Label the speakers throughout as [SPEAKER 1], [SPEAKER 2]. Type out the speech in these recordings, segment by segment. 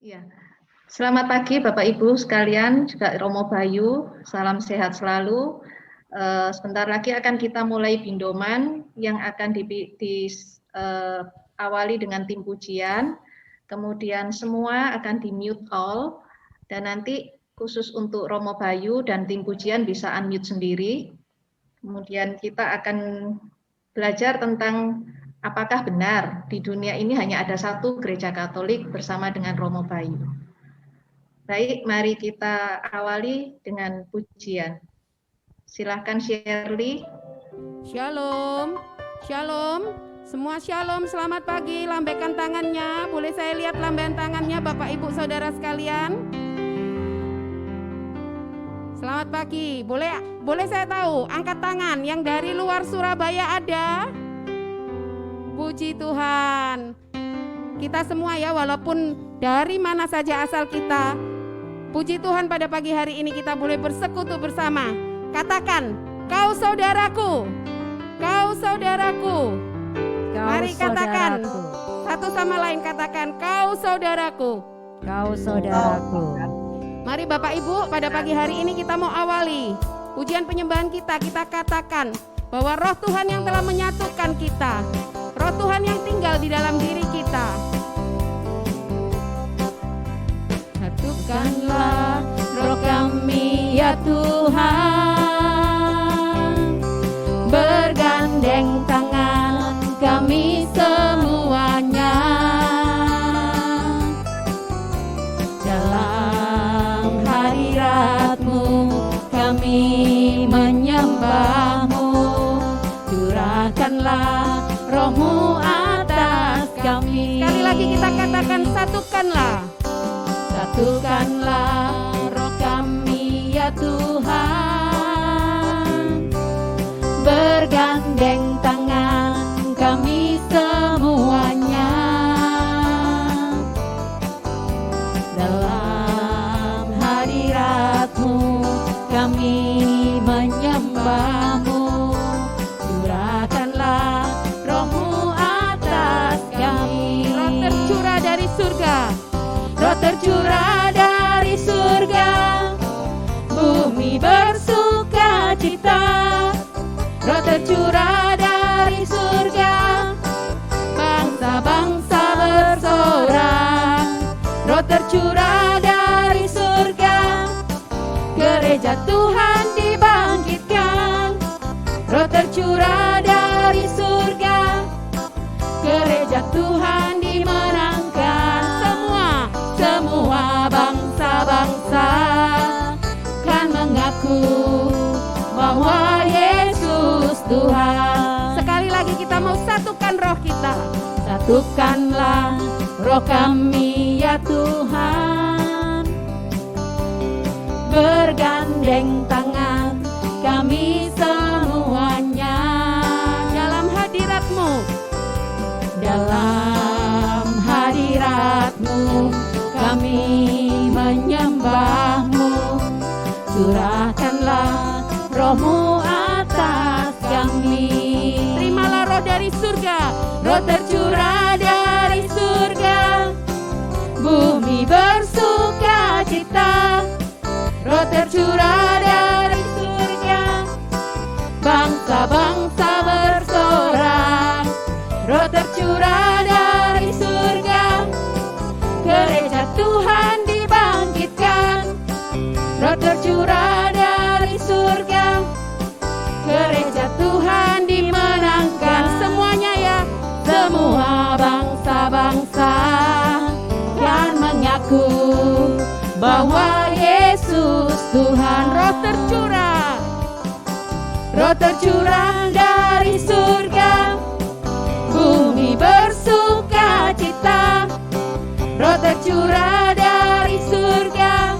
[SPEAKER 1] Iya. Selamat pagi Bapak Ibu sekalian, juga Romo Bayu, salam sehat selalu. Sebentar lagi akan kita mulai bindoman yang akan diawali dengan tim pujian, kemudian semua akan di mute all, dan nanti khusus untuk Romo Bayu dan tim pujian bisa unmute sendiri. Kemudian kita akan belajar tentang apakah benar di dunia ini hanya ada satu gereja Katolik bersama dengan Romo Bayu. Baik, mari kita awali dengan pujian. Silahkan Shirley.
[SPEAKER 2] Shalom, shalom, semua shalom, selamat pagi, lambaikan tangannya, boleh saya lihat lambaian tangannya Bapak Ibu Saudara sekalian? Selamat pagi, boleh saya tahu, angkat tangan yang dari luar Surabaya ada? Puji Tuhan, kita semua ya, walaupun dari mana saja asal kita, puji Tuhan pada pagi hari ini kita boleh bersekutu bersama. Katakan, kau saudaraku, kau saudaraku. Mari katakan, satu sama lain katakan, kau saudaraku,
[SPEAKER 3] kau saudaraku.
[SPEAKER 2] Mari Bapak Ibu, pada pagi hari ini kita mau awali pujian penyembahan kita. Kita katakan bahwa roh Tuhan yang telah menyatukan kita, roh Tuhan yang tinggal di dalam diri kita. Satukanlah roh kami ya Tuhan, bergandeng tangan kami semuanya, dalam hadirat-Mu kami menyembah-Mu, curahkanlah roh-Mu atas kami. Sekali lagi kita katakan, satukanlah, satukanlah roh kami ya Tuhan, bergandeng tangan kami semuanya, dalam hadirat-Mu kami menyembah-Mu, curahkanlah roh-Mu atas kami. Roh tercurah dari surga, roh tercurah dari surga, bumi bersuka cita. Roh tercurah dari surga, bangsa-bangsa bersorak. Roh tercurah dari surga, gereja Tuhan dibangkitkan. Roh tercurah dari surga, gereja Tuhan dimenangkan. Semua bangsa-bangsa kan mengaku bahwa Yesus Tuhan. Sekali lagi kita mau satukan roh kita. Satukanlah roh kami ya Tuhan, bergandeng tangan kami semuanya, dalam hadirat-Mu, dalam hadirat-Mu kami menyembah-Mu, curahkanlah roh-Mu atas kami. Terimalah roh dari surga, roh tercurah dari surga, bumi bersuka cita. Roh tercurah dari surga, bangsa-bangsa bersorak. Roh tercurah dari surga, gereja Tuhan dibangkitkan. Roh tercurah dari surga, gereja Tuhan dimenangkan. Semuanya ya, semua bangsa-bangsa kan mengaku bahwa Yesus Tuhan. Roh tercurah dari surga, bumi bersuka cita. Roh tercurah dari surga,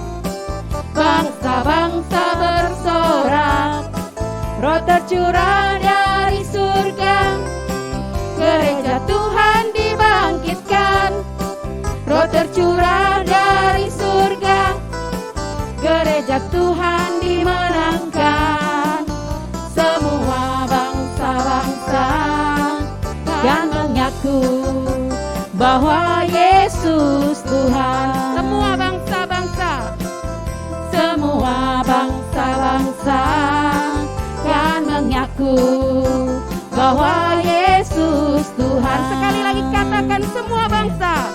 [SPEAKER 2] bangsa-bangsa bersorak. Roh tercurah dari surga, gereja Tuhan dibangkitkan. Roh tercurah dari surga, gereja Tuhan dimenangkan. Semua bangsa-bangsa kan mengaku bahwa Yesus Yesus Tuhan. Semua bangsa-bangsa, semua bangsa-bangsa kan mengaku bahwa Yesus Tuhan. Sekali lagi katakan semua bangsa.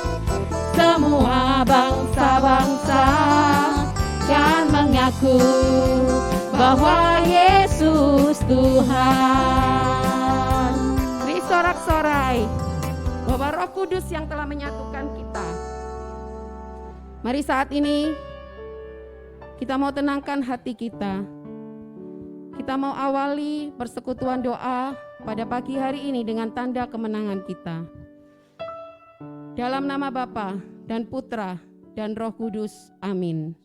[SPEAKER 2] Semua bangsa-bangsa kan mengaku bahwa Yesus Tuhan. Beri sorak-sorai bahwa Roh Kudus yang telah menyatukan kita. Mari saat ini kita mau tenangkan hati kita. Kita mau awali persekutuan doa pada pagi hari ini dengan tanda kemenangan kita. Dalam nama Bapa dan Putra dan Roh Kudus. Amin.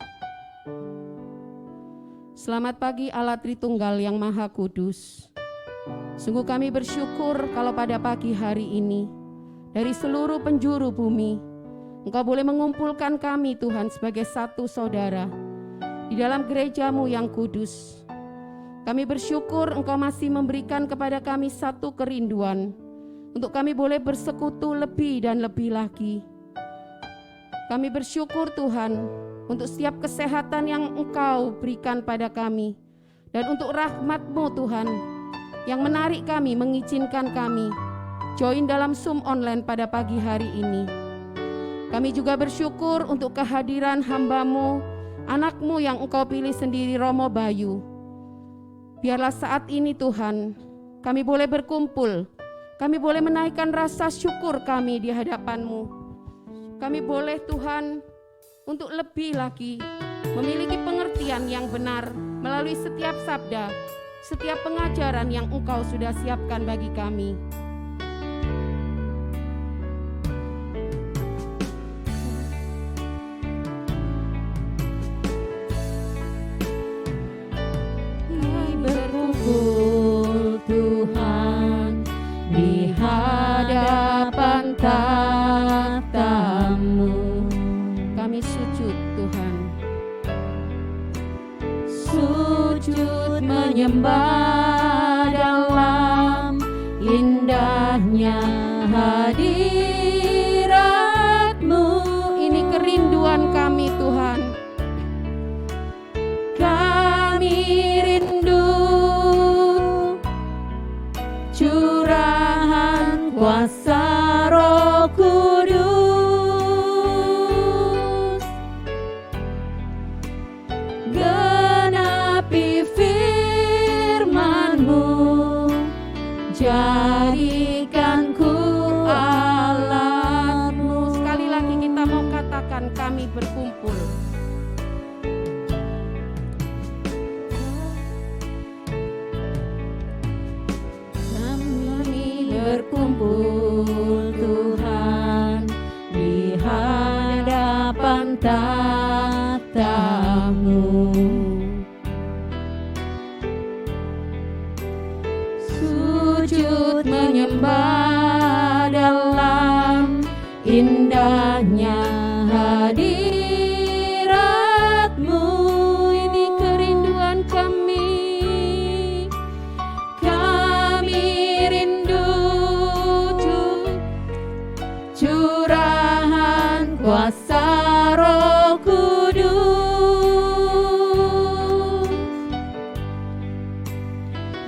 [SPEAKER 2] Selamat pagi Allah Tritunggal yang Maha Kudus. Sungguh kami bersyukur kalau pada pagi hari ini dari seluruh penjuru bumi Engkau boleh mengumpulkan kami Tuhan sebagai satu saudara di dalam gereja-Mu yang kudus. Kami bersyukur Engkau masih memberikan kepada kami satu kerinduan untuk kami boleh bersekutu lebih dan lebih lagi. Kami bersyukur Tuhan untuk setiap kesehatan yang Engkau berikan pada kami, dan untuk rahmat-Mu Tuhan yang menarik kami, mengizinkan kami join dalam Zoom online pada pagi hari ini. Kami juga bersyukur untuk kehadiran hamba-Mu, anak-Mu yang Engkau pilih sendiri, Romo Bayu. Biarlah saat ini Tuhan kami boleh berkumpul, kami boleh menaikkan rasa syukur kami di hadapan-Mu. Kami boleh Tuhan untuk lebih lagi memiliki pengertian yang benar melalui setiap sabda, setiap pengajaran yang Engkau sudah siapkan bagi kami. Kami berkumpul Tuhan di hadapan tahta-Mu. Kami sujud Tuhan, sujud menyembah dalam indahnya hadirat-Mu. Ini kerinduan kami Tuhan. Kami rindu curahan kuasa Roh Kudus, genapi firman-Mu, jadikan ku alat-Mu. Sekali lagi kita mau katakan kami berkumpul. Berkumpul Tuhan di hadapan tahta-Mu, sujud menyembah dalam indahnya hadirat-Mu. Ini kerinduan kami. Curahan kuasa Roh Kudus,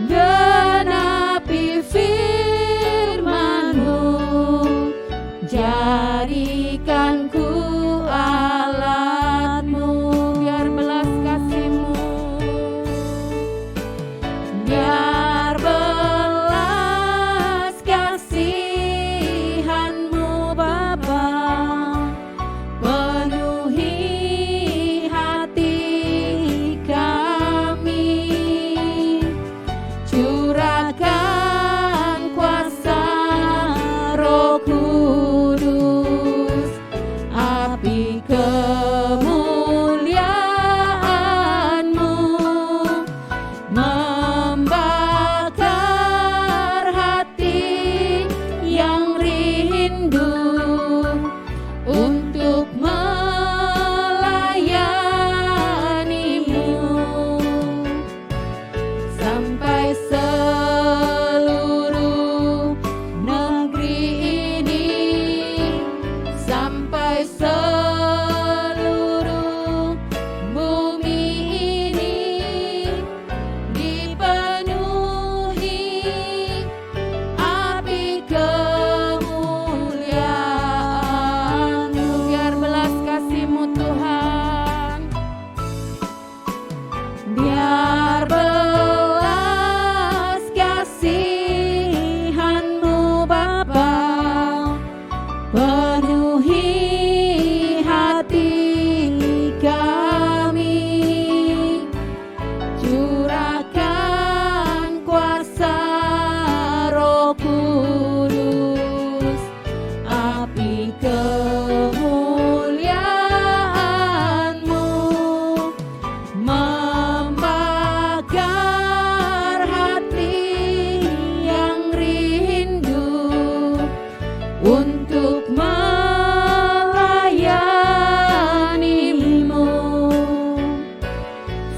[SPEAKER 2] genapi firman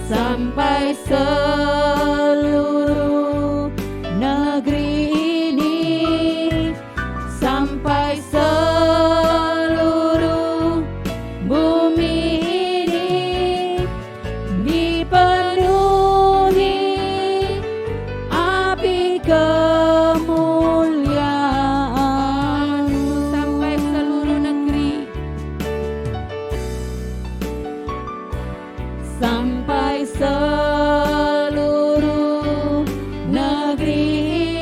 [SPEAKER 3] sampai seluruh negeri ini, sampai seluruh bumi ini dipenuhi api kemuliaan-Mu.
[SPEAKER 2] Sampai seluruh negeri,
[SPEAKER 3] sampai seluruh negeri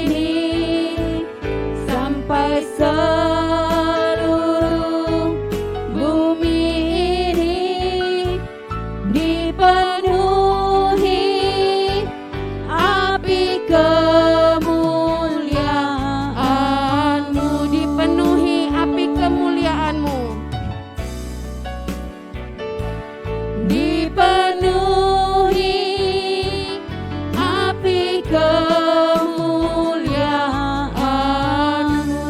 [SPEAKER 3] ini, sampai seluruh bumi ini dipenuhi api kemuliaan-Mu.
[SPEAKER 2] dipenuhi api kemuliaan-Mu.
[SPEAKER 3] Dipenuhi api kemuliaan-Mu.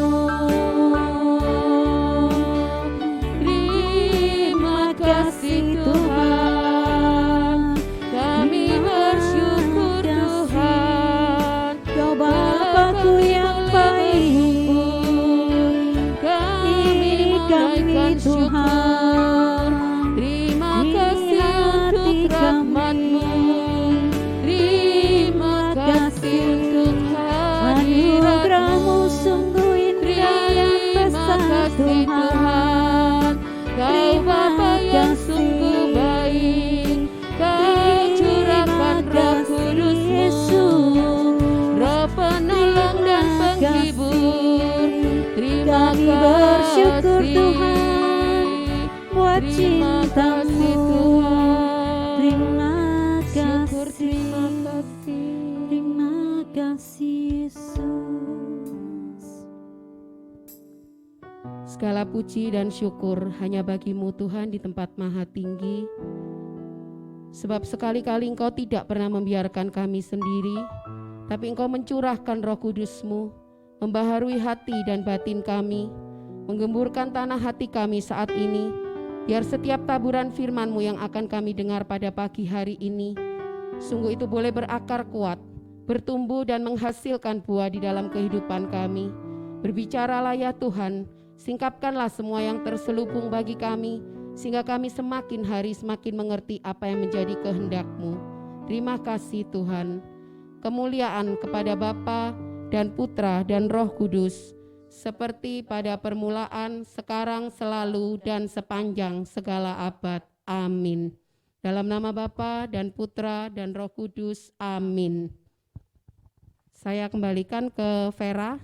[SPEAKER 3] Terima kasih Tuhan, kami bersyukur Tuhan, Kau Bapa-Ku yang baik, kami Tuhan.
[SPEAKER 2] Terima kasih untuk rahmat-Mu. Terima kasih untuk
[SPEAKER 3] Anugerah-Mu
[SPEAKER 2] hadirat-Mu.
[SPEAKER 3] sungguh indah dan besar Tuhan.
[SPEAKER 2] Kau Bapa yang sungguh baik, Kau curahkan Roh Kudus Yesus, Roh penolong dan penghibur. Terima
[SPEAKER 3] Kami bersyukur
[SPEAKER 2] kasih
[SPEAKER 3] Tuhan buat
[SPEAKER 2] Terima kasih
[SPEAKER 3] cinta-Mu.
[SPEAKER 2] Tuhan.
[SPEAKER 3] Terima
[SPEAKER 2] Syukur,
[SPEAKER 3] kasih,
[SPEAKER 2] terima kasih.
[SPEAKER 3] terima kasih Yesus.
[SPEAKER 2] Segala puji dan syukur hanya bagi-Mu Tuhan di tempat maha tinggi. Sebab sekali-kali Engkau tidak pernah membiarkan kami sendiri, tapi Engkau mencurahkan Roh Kudus-Mu, membaharui hati dan batin kami, menggemburkan tanah hati kami saat ini, biar setiap taburan firman-Mu yang akan kami dengar pada pagi hari ini, sungguh itu boleh berakar kuat, bertumbuh dan menghasilkan buah di dalam kehidupan kami. Berbicaralah ya Tuhan, singkapkanlah semua yang terselubung bagi kami, sehingga kami semakin hari semakin mengerti apa yang menjadi kehendak-Mu. Terima kasih Tuhan. Kemuliaan kepada Bapa dan Putra dan Roh Kudus, seperti pada permulaan, sekarang, selalu, dan sepanjang segala abad. Amin. Dalam nama Bapa dan Putra dan Roh Kudus. Amin. Saya kembalikan ke Vera.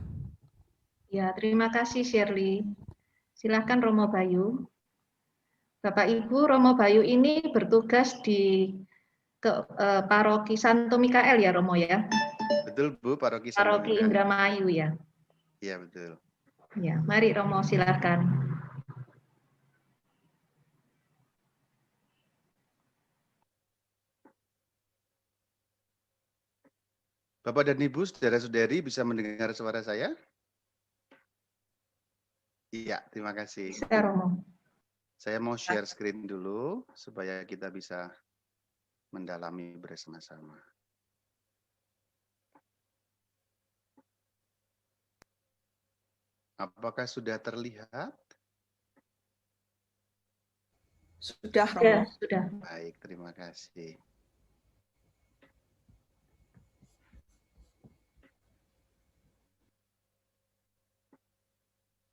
[SPEAKER 1] Ya, terima kasih Shirley. Silakan Romo Bayu. Bapak Ibu, Romo Bayu ini bertugas di Paroki Santo Mikael ya Romo ya?
[SPEAKER 4] Betul Bu, Paroki Santo
[SPEAKER 1] Paroki
[SPEAKER 4] Mikael.
[SPEAKER 1] Indramayu ya?
[SPEAKER 4] Iya betul.
[SPEAKER 1] Ya, mari Romo silakan.
[SPEAKER 4] Bapak dan Ibu, saudara-saudari bisa mendengar suara saya? Iya, terima kasih.
[SPEAKER 1] Bisa Romo.
[SPEAKER 4] Saya mau share screen dulu supaya kita bisa mendalami bersama-sama. Apakah sudah terlihat?
[SPEAKER 5] Sudah, Romo.
[SPEAKER 1] Ya, sudah.
[SPEAKER 4] Baik, terima kasih.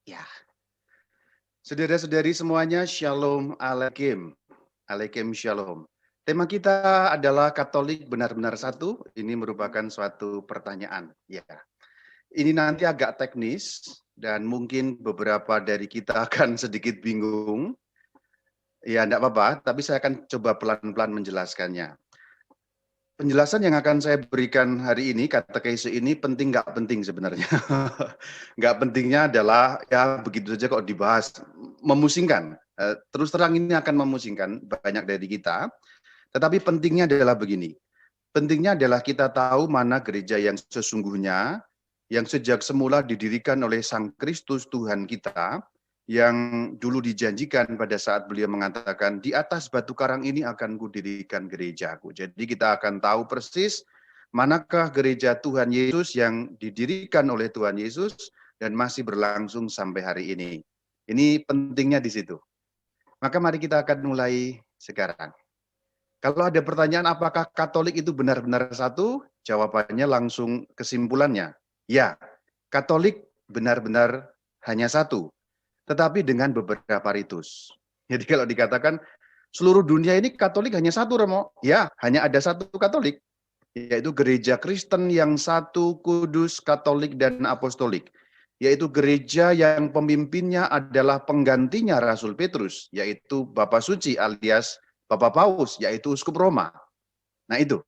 [SPEAKER 4] Ya. Saudara-saudari semuanya, Shalom Aleichem. Aleichem Shalom. Tema kita adalah Katolik benar-benar satu. Ini merupakan suatu pertanyaan. Ya. Ini nanti agak teknis dan mungkin beberapa dari kita akan sedikit bingung. Ya, enggak apa-apa, tapi saya akan coba pelan-pelan menjelaskannya. Penjelasan yang akan saya berikan hari ini, katekese ini penting nggak penting sebenarnya. Nggak pentingnya adalah ya begitu saja kok dibahas, memusingkan. Terus terang ini akan memusingkan banyak dari kita. Tetapi pentingnya adalah begini. Pentingnya adalah kita tahu mana gereja yang sesungguhnya, yang sejak semula didirikan oleh Sang Kristus Tuhan kita, yang dulu dijanjikan pada saat beliau mengatakan, di atas batu karang ini akan kudirikan gerejaku. Jadi kita akan tahu persis manakah gereja Tuhan Yesus yang didirikan oleh Tuhan Yesus dan masih berlangsung sampai hari ini. Ini pentingnya di situ. Maka mari kita akan mulai sekarang. Kalau ada pertanyaan apakah Katolik itu benar-benar satu? Jawabannya langsung kesimpulannya. Ya, Katolik benar-benar hanya satu, tetapi dengan beberapa ritus. Jadi kalau dikatakan seluruh dunia ini Katolik hanya satu, Romo. Ya, hanya ada satu Katolik, yaitu gereja Kristen yang satu, kudus, Katolik, dan apostolik. Yaitu gereja yang pemimpinnya adalah penggantinya Rasul Petrus, yaitu Bapak Suci alias Bapak Paus, yaitu Uskup Roma. Nah itu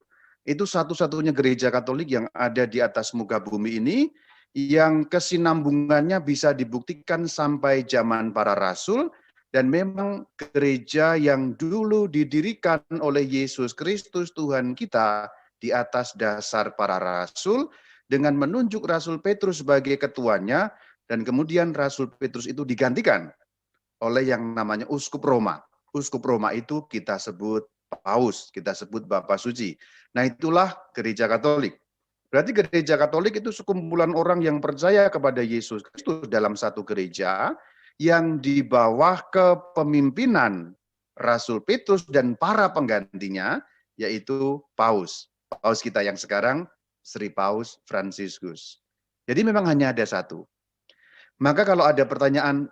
[SPEAKER 4] satu-satunya gereja Katolik yang ada di atas muka bumi ini, yang kesinambungannya bisa dibuktikan sampai zaman para rasul, dan memang gereja yang dulu didirikan oleh Yesus Kristus Tuhan kita di atas dasar para rasul, dengan menunjuk Rasul Petrus sebagai ketuanya, dan kemudian Rasul Petrus itu digantikan oleh yang namanya Uskup Roma. Uskup Roma itu kita sebut Paus, kita sebut Bapak Suci. Nah itulah gereja Katolik. Berarti gereja Katolik itu sekumpulan orang yang percaya kepada Yesus Kristus dalam satu gereja yang di bawah kepemimpinan Rasul Petrus dan para penggantinya, yaitu Paus. Paus kita yang sekarang, Sri Paus Fransiskus. Jadi memang hanya ada satu. Maka kalau ada pertanyaan,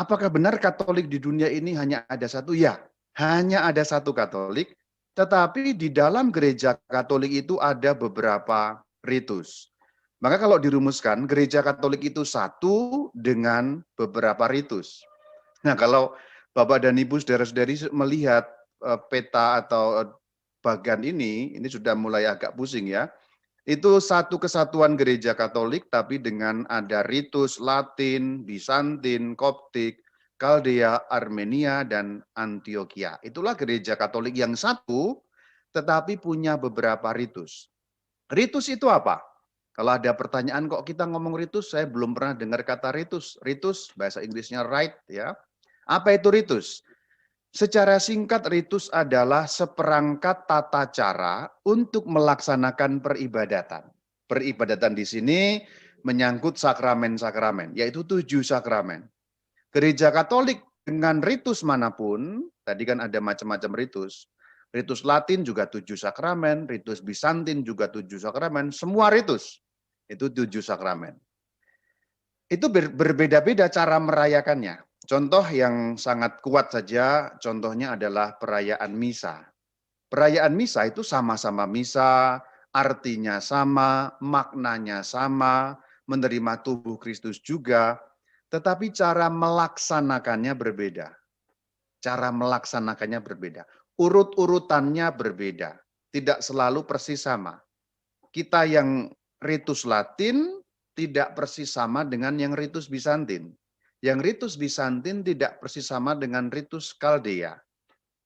[SPEAKER 4] apakah benar Katolik di dunia ini hanya ada satu? Ya, hanya ada satu Katolik, tetapi di dalam gereja Katolik itu ada beberapa ritus. Maka kalau dirumuskan, gereja Katolik itu satu dengan beberapa ritus. Nah, kalau Bapak dan Ibu saudara-saudari melihat peta atau bagan ini sudah mulai agak pusing ya. Itu satu kesatuan gereja Katolik, tapi dengan ada ritus Latin, Bizantin, Koptik, Kaldea, Armenia, dan Antioquia. Itulah gereja Katolik yang satu, tetapi punya beberapa ritus. Ritus itu apa? Kalau ada pertanyaan kok kita ngomong ritus, saya belum pernah dengar kata ritus. Ritus, bahasa Inggrisnya rite ya. Apa itu ritus? Secara singkat, ritus adalah seperangkat tata cara untuk melaksanakan peribadatan. Peribadatan di sini menyangkut sakramen-sakramen, yaitu 7 sakramen. Gereja Katolik dengan ritus manapun, tadi kan ada macam-macam ritus. Ritus Latin juga 7 sakramen, ritus Bizantin juga 7 sakramen, semua ritus itu 7 sakramen. Itu berbeda-beda cara merayakannya. Contoh yang sangat kuat saja, contohnya adalah perayaan misa. Perayaan misa itu sama-sama misa, artinya sama, maknanya sama, menerima tubuh Kristus juga, tetapi cara melaksanakannya berbeda. Cara melaksanakannya berbeda. Urut-urutannya berbeda. Tidak selalu persis sama. Kita yang ritus Latin tidak persis sama dengan yang ritus Bizantin. Yang ritus Bizantin tidak persis sama dengan ritus Kaldea.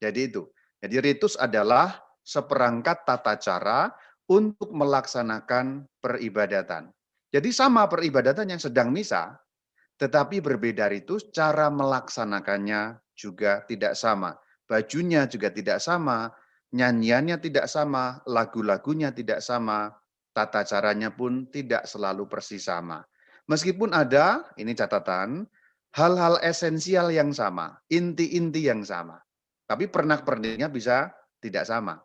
[SPEAKER 4] Jadi itu. Jadi ritus adalah seperangkat tata cara untuk melaksanakan peribadatan. Jadi sama peribadatan yang sedang misa, tetapi berbeda ritus, cara melaksanakannya juga tidak sama. Bajunya juga tidak sama, nyanyiannya tidak sama, lagu-lagunya tidak sama, tata caranya pun tidak selalu persis sama. Meskipun ada, ini catatan, hal-hal esensial yang sama, inti-inti yang sama. Tapi pernak-perniknya bisa tidak sama.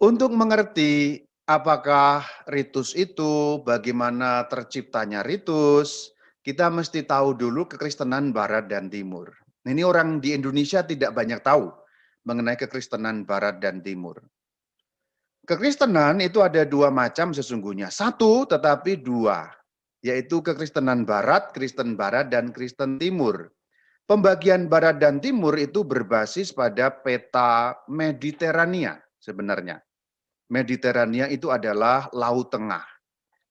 [SPEAKER 4] Untuk mengerti apakah ritus itu, bagaimana terciptanya ritus, kita mesti tahu dulu kekristenan Barat dan Timur. Ini orang di Indonesia tidak banyak tahu mengenai kekristenan Barat dan Timur. Kekristenan itu ada 2 macam sesungguhnya. Satu tetapi 2. Yaitu kekristenan Barat, Kristen Barat, dan Kristen Timur. Pembagian Barat dan Timur itu berbasis pada peta Mediterania sebenarnya. Mediterania itu adalah Laut Tengah.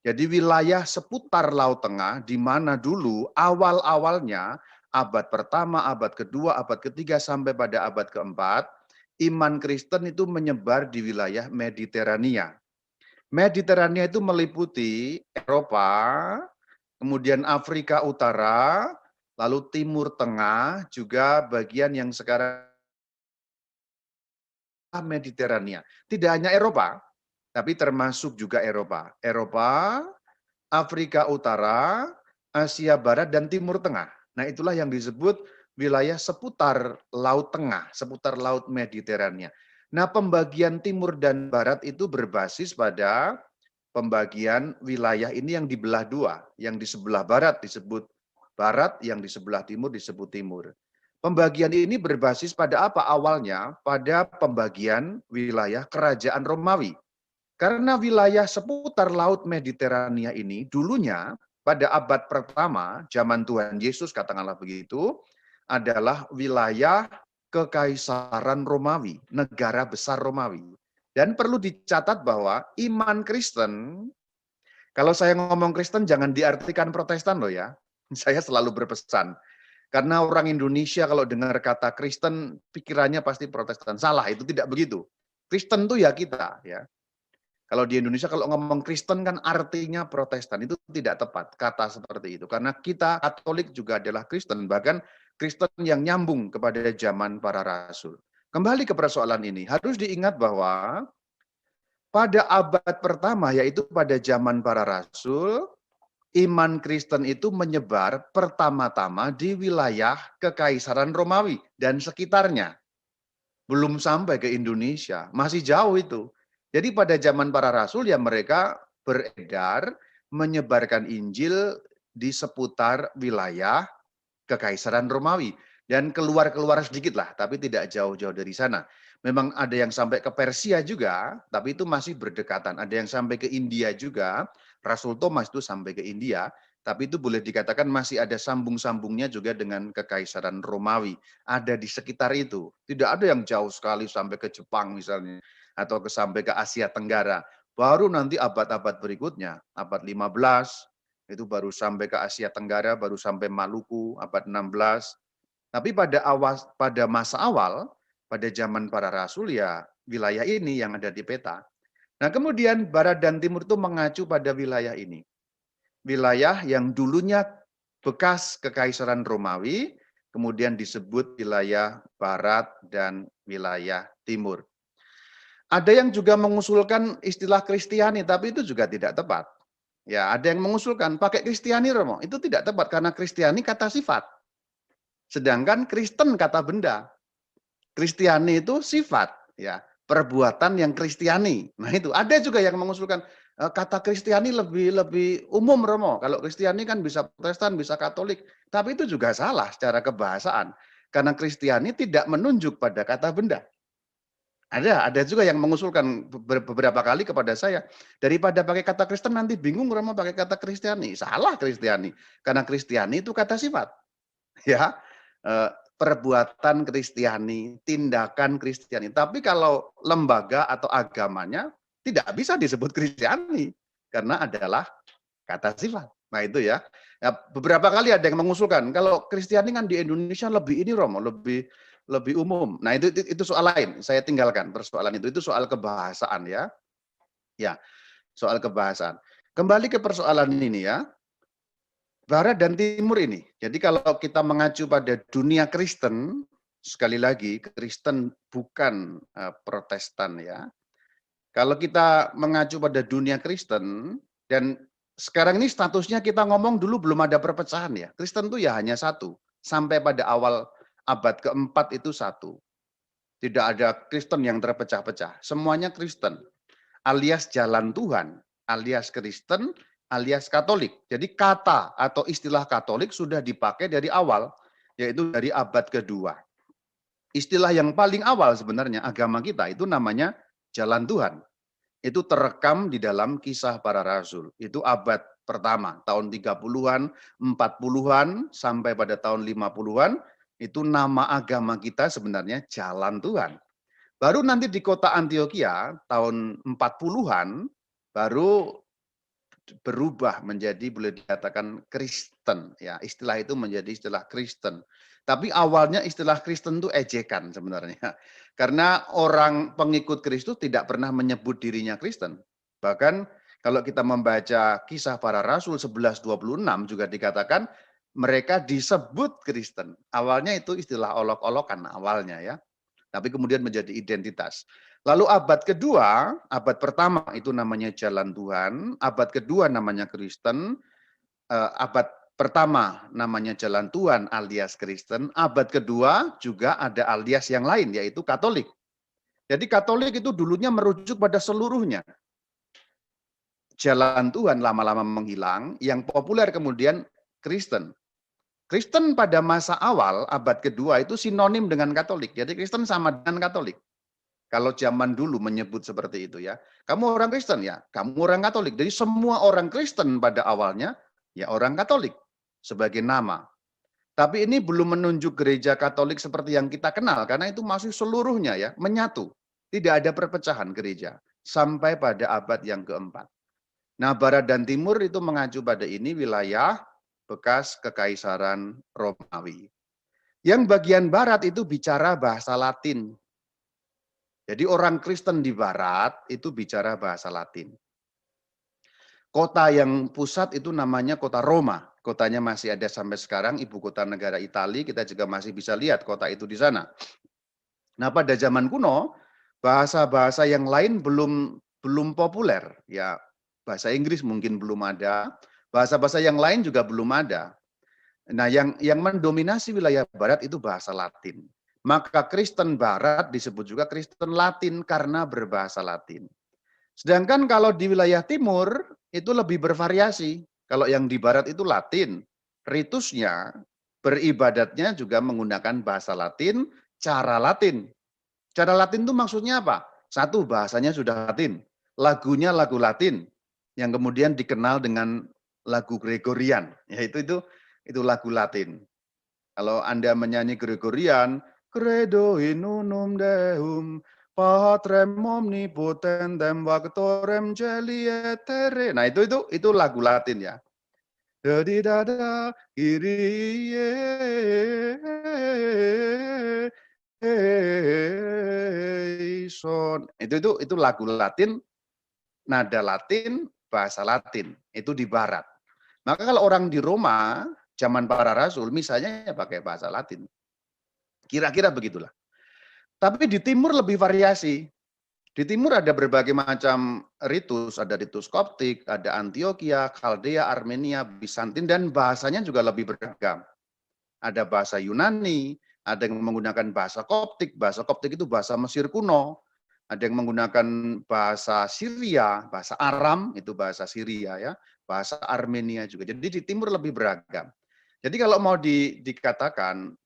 [SPEAKER 4] Jadi wilayah seputar Laut Tengah, di mana dulu awal-awalnya, abad pertama, abad kedua, abad ketiga, sampai pada abad keempat, iman Kristen itu menyebar di wilayah Mediterania. Mediterania itu meliputi Eropa, kemudian Afrika Utara, lalu Timur Tengah, juga bagian yang sekarang Mediterania. Tidak hanya Eropa, tapi termasuk juga Eropa. Eropa, Afrika Utara, Asia Barat, dan Timur Tengah. Nah, itulah yang disebut wilayah seputar Laut Tengah, seputar Laut Mediterania. Nah, pembagian timur dan barat itu berbasis pada pembagian wilayah ini yang dibelah dua. Yang di sebelah barat disebut barat, yang di sebelah timur disebut timur. Pembagian ini berbasis pada apa awalnya? Pada pembagian wilayah kerajaan Romawi. Karena wilayah seputar Laut Mediterania ini dulunya pada abad pertama, zaman Tuhan Yesus katakanlah begitu, adalah wilayah kekaisaran Romawi, negara besar Romawi. Dan perlu dicatat bahwa iman Kristen, kalau saya ngomong Kristen jangan diartikan Protestan loh ya. Saya selalu berpesan. Karena orang Indonesia kalau dengar kata Kristen, pikirannya pasti Protestan. Salah, itu tidak begitu. Kristen itu ya kita, ya. Kalau di Indonesia kalau ngomong Kristen kan artinya Protestan, itu tidak tepat kata seperti itu. Karena kita Katolik juga adalah Kristen, bahkan Kristen yang nyambung kepada zaman para rasul. Kembali ke persoalan ini, harus diingat bahwa pada abad pertama, yaitu pada zaman para rasul, iman Kristen itu menyebar pertama-tama di wilayah Kekaisaran Romawi dan sekitarnya. Belum sampai ke Indonesia, masih jauh itu. Jadi pada zaman para rasul ya mereka beredar menyebarkan Injil di seputar wilayah Kekaisaran Romawi. Dan keluar-keluar sedikit lah, tapi tidak jauh-jauh dari sana. Memang ada yang sampai ke Persia juga, tapi itu masih berdekatan. Ada yang sampai ke India juga, Rasul Thomas itu sampai ke India, tapi itu boleh dikatakan masih ada sambung-sambungnya juga dengan Kekaisaran Romawi. Ada di sekitar itu. Tidak ada yang jauh sekali sampai ke Jepang misalnya, atau sampai ke Asia Tenggara. Baru nanti abad-abad berikutnya, abad 15, itu baru sampai ke Asia Tenggara, baru sampai Maluku, abad 16. Tapi pada masa awal, pada zaman para rasul ya wilayah ini yang ada di peta. Nah kemudian barat dan timur itu mengacu pada wilayah ini. Wilayah yang dulunya bekas Kekaisaran Romawi, kemudian disebut wilayah barat dan wilayah timur. Ada yang juga mengusulkan istilah Kristiani, tapi itu juga tidak tepat. Ya, ada yang mengusulkan pakai Kristiani Romo, itu tidak tepat karena Kristiani kata sifat. Sedangkan Kristen kata benda. Kristiani itu sifat, ya. Perbuatan yang Kristiani. Nah itu ada juga yang mengusulkan kata Kristiani lebih umum Romo. Kalau Kristiani kan bisa Protestan, bisa Katolik, tapi itu juga salah secara kebahasaan. Karena Kristiani tidak menunjuk pada kata benda. Ada juga yang mengusulkan beberapa kali kepada saya, daripada pakai kata Kristen nanti bingung Romo pakai kata Kristiani. Salah Kristiani. Karena Kristiani itu kata sifat. Ya. Perbuatan Kristiani, tindakan Kristiani. Tapi kalau lembaga atau agamanya tidak bisa disebut Kristiani karena adalah kata sifat. Nah itu ya. Beberapa kali ada yang mengusulkan kalau Kristiani kan di Indonesia lebih ini Romo, lebih umum. Nah itu soal lain. Saya tinggalkan persoalan itu. Itu soal kebahasaan ya. Ya, soal kebahasaan. Kembali ke persoalan ini ya. Barat dan timur ini. Jadi kalau kita mengacu pada dunia Kristen, sekali lagi Kristen bukan Protestan ya. Kalau kita mengacu pada dunia Kristen, dan sekarang ini statusnya kita ngomong dulu belum ada perpecahan ya. Kristen itu ya hanya satu. Sampai pada awal abad keempat itu satu. Tidak ada Kristen yang terpecah-pecah. Semuanya Kristen. Alias jalan Tuhan. Alias Kristen, alias Katolik. Jadi kata atau istilah Katolik sudah dipakai dari awal, yaitu dari abad kedua. Istilah yang paling awal sebenarnya agama kita itu namanya jalan Tuhan. Itu terekam di dalam Kisah Para Rasul. Itu abad pertama, tahun 30-an, 40-an, sampai pada tahun 50-an, itu nama agama kita sebenarnya jalan Tuhan. Baru nanti di kota Antioquia, tahun 40-an, baru berubah menjadi boleh dikatakan Kristen ya, istilah itu menjadi istilah Kristen. Tapi awalnya istilah Kristen itu ejekan sebenarnya. Karena orang pengikut Kristus tidak pernah menyebut dirinya Kristen. Bahkan kalau kita membaca Kisah Para Rasul 11:26 juga dikatakan mereka disebut Kristen. Awalnya itu istilah olok-olokan awalnya ya. Tapi kemudian menjadi identitas. Lalu abad kedua, abad pertama itu namanya Jalan Tuhan, abad kedua namanya Kristen, abad pertama namanya Jalan Tuhan alias Kristen, abad kedua juga ada alias yang lain yaitu Katolik. Jadi Katolik itu dulunya merujuk pada seluruhnya. Jalan Tuhan lama-lama menghilang, yang populer kemudian Kristen. Kristen pada masa awal, abad kedua itu sinonim dengan Katolik. Jadi Kristen sama dengan Katolik. Kalau zaman dulu menyebut seperti itu ya. Kamu orang Kristen ya, kamu orang Katolik. Jadi semua orang Kristen pada awalnya ya orang Katolik sebagai nama. Tapi ini belum menunjuk gereja Katolik seperti yang kita kenal. Karena itu masih seluruhnya ya, menyatu. Tidak ada perpecahan gereja. Sampai pada abad yang keempat. Nah, Barat dan Timur itu mengacu pada ini wilayah bekas Kekaisaran Romawi. Yang bagian barat itu bicara bahasa Latin. Jadi orang Kristen di barat itu bicara bahasa Latin. Kota yang pusat itu namanya kota Roma. Kotanya masih ada sampai sekarang, ibu kota negara Italia, kita juga masih bisa lihat kota itu di sana. Nah, pada zaman kuno, bahasa-bahasa yang lain belum populer. Ya, bahasa Inggris mungkin belum ada. Bahasa-bahasa yang lain juga belum ada. Nah, yang mendominasi wilayah barat itu bahasa Latin. Maka Kristen barat disebut juga Kristen Latin karena berbahasa Latin. Sedangkan kalau di wilayah timur itu lebih bervariasi. Kalau yang di barat itu Latin, ritusnya, beribadatnya juga menggunakan bahasa Latin, cara Latin. Cara Latin itu maksudnya apa? Satu, bahasanya sudah Latin. Lagunya lagu Latin yang kemudian dikenal dengan lagu Gregorian, yaitu itu lagu Latin. Kalau Anda menyanyi Gregorian, Credo in unum Deum, Patrem omnipotentem Vactorem Celi et terre. Nah, itu lagu Latin ya. Dadi dada Kyrie eleison. Itu lagu Latin, nada Latin, bahasa Latin. Itu di barat. Maka kalau orang di Roma, zaman para rasul, misalnya ya pakai bahasa Latin. Kira-kira begitulah. Tapi di timur lebih variasi. Di timur ada berbagai macam ritus, ada ritus Koptik, ada Antioquia, Kaldea, Armenia, Bizantin, dan bahasanya juga lebih beragam. Ada bahasa Yunani, ada yang menggunakan bahasa Koptik itu bahasa Mesir kuno, ada yang menggunakan bahasa Syria, bahasa Aram, itu bahasa Syria ya, bahasa Armenia juga. Jadi di timur lebih beragam. Jadi kalau mau dikatakan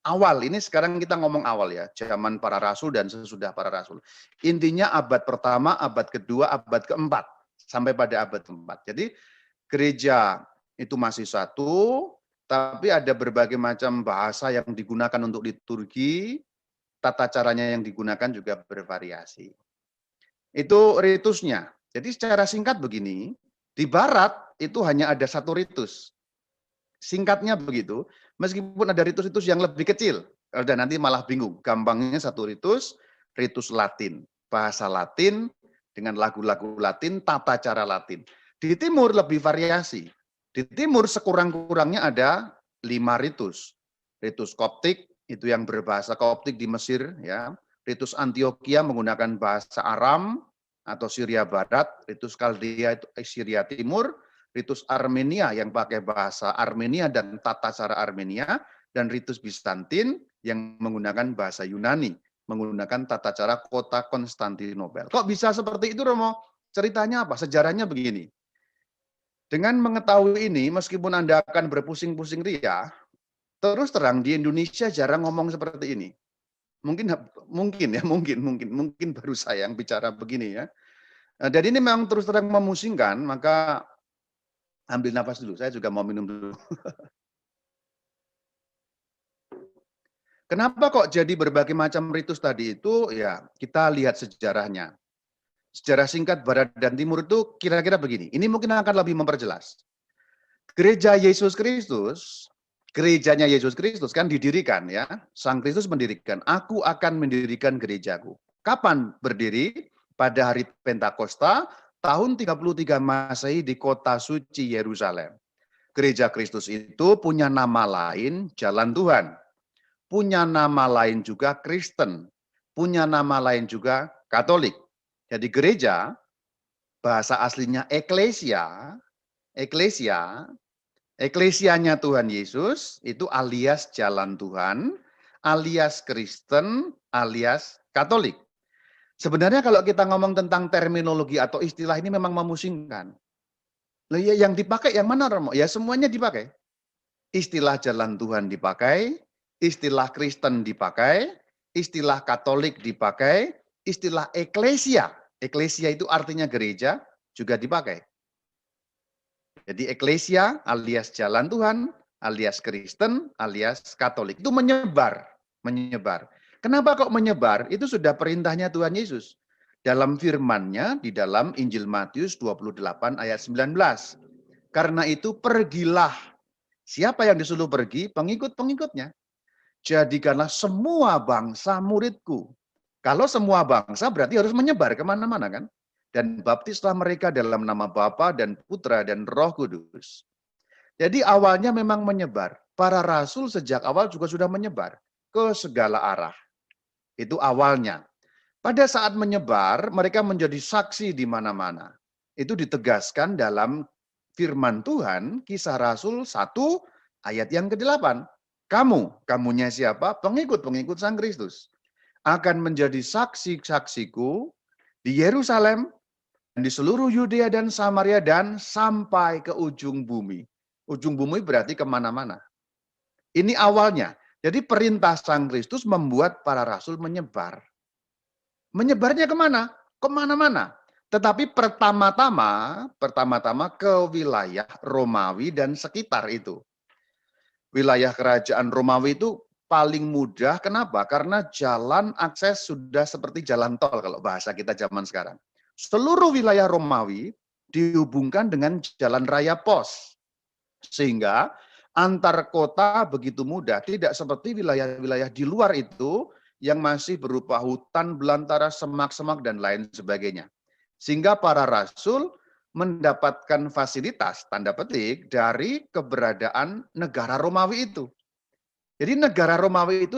[SPEAKER 4] awal, ini sekarang kita ngomong awal ya, zaman para rasul dan sesudah para rasul. Intinya abad pertama, abad kedua, abad keempat, sampai pada abad keempat. Jadi gereja itu masih satu, tapi ada berbagai macam bahasa yang digunakan untuk liturgi, tata caranya yang digunakan juga bervariasi. Itu ritusnya. Jadi secara singkat begini, di barat itu hanya ada satu ritus. Singkatnya begitu, meskipun ada ritus-ritus yang lebih kecil, dan nanti malah bingung. Gampangnya satu ritus Latin, bahasa Latin dengan lagu-lagu Latin, tata cara Latin. Di timur lebih variasi. Di timur sekurang-kurangnya ada 5 ritus. Ritus Koptik itu yang berbahasa Koptik di Mesir, ya. Ritus Antioquia menggunakan bahasa Aram atau Syria Barat, ritus Kaldea itu Syria Timur, ritus Armenia yang pakai bahasa Armenia dan tata cara Armenia, dan ritus Bizantin yang menggunakan bahasa Yunani, menggunakan tata cara kota Konstantinopel. Kok bisa seperti itu, Romo? Ceritanya apa? Sejarahnya begini. Dengan mengetahui ini, meskipun Anda akan berpusing-pusing ria, terus terang di Indonesia jarang ngomong seperti ini. Mungkin baru saya yang bicara begini ya. Dan ini memang terus terang memusingkan, maka ambil nafas dulu, saya juga mau minum dulu. Kenapa kok jadi berbagai macam ritus tadi itu? Ya, kita lihat sejarahnya. Sejarah singkat Barat dan Timur itu kira-kira begini. Ini mungkin akan lebih memperjelas. Gereja Yesus Kristus, gerejanya Yesus Kristus kan didirikan ya. Sang Kristus mendirikan, aku akan mendirikan gerejaku. Kapan berdiri? Pada hari Pentakosta, tahun 33 Masehi di kota suci Yerusalem. Gereja Kristus itu punya nama lain Jalan Tuhan. Punya nama lain juga Kristen. Punya nama lain juga Katolik. Jadi gereja, bahasa aslinya eklesia, eklesianya Tuhan Yesus itu alias Jalan Tuhan, alias Kristen, alias Katolik. Sebenarnya kalau kita ngomong tentang terminologi atau istilah ini memang memusingkan. Loh ya, yang dipakai yang mana Romo? Ya semuanya dipakai. Istilah Jalan Tuhan dipakai, istilah Kristen dipakai, istilah Katolik dipakai, istilah eklesia. Eklesia itu artinya gereja juga dipakai. Jadi eklesia alias Jalan Tuhan, alias Kristen, alias Katolik. Itu menyebar. Kenapa kok menyebar? Itu sudah perintahnya Tuhan Yesus. Dalam firman-Nya di dalam Injil Matius 28 ayat 19. Karena itu pergilah. Siapa yang disuruh pergi? Pengikut-pengikutnya. Jadikanlah semua bangsa muridku. Kalau semua bangsa berarti harus menyebar kemana-mana kan? Dan baptislah mereka dalam nama Bapa dan Putra dan Roh Kudus. Jadi awalnya memang menyebar. Para rasul sejak awal juga sudah menyebar ke segala arah. Itu awalnya. Pada saat menyebar, mereka menjadi saksi di mana-mana. Itu ditegaskan dalam firman Tuhan, Kisah Rasul 1 ayat yang ke-8. Kamunya siapa? Pengikut Sang Kristus. Akan menjadi saksi-saksiku di Yerusalem, di seluruh Yudea dan Samaria, dan sampai ke ujung bumi. Ujung bumi berarti kemana-mana. Ini awalnya. Jadi perintah Sang Kristus membuat para rasul menyebar. Menyebarnya kemana? Kemana-mana. Tetapi pertama-tama ke wilayah Romawi dan sekitar itu. Wilayah kerajaan Romawi itu paling mudah. Kenapa? Karena jalan akses sudah seperti jalan tol kalau bahasa kita zaman sekarang. Seluruh wilayah Romawi dihubungkan dengan jalan raya pos. Sehingga antar kota begitu mudah. Tidak seperti wilayah-wilayah di luar itu yang masih berupa hutan belantara, semak-semak, dan lain sebagainya. Sehingga para rasul mendapatkan fasilitas, tanda petik, dari keberadaan negara Romawi itu. Jadi negara Romawi itu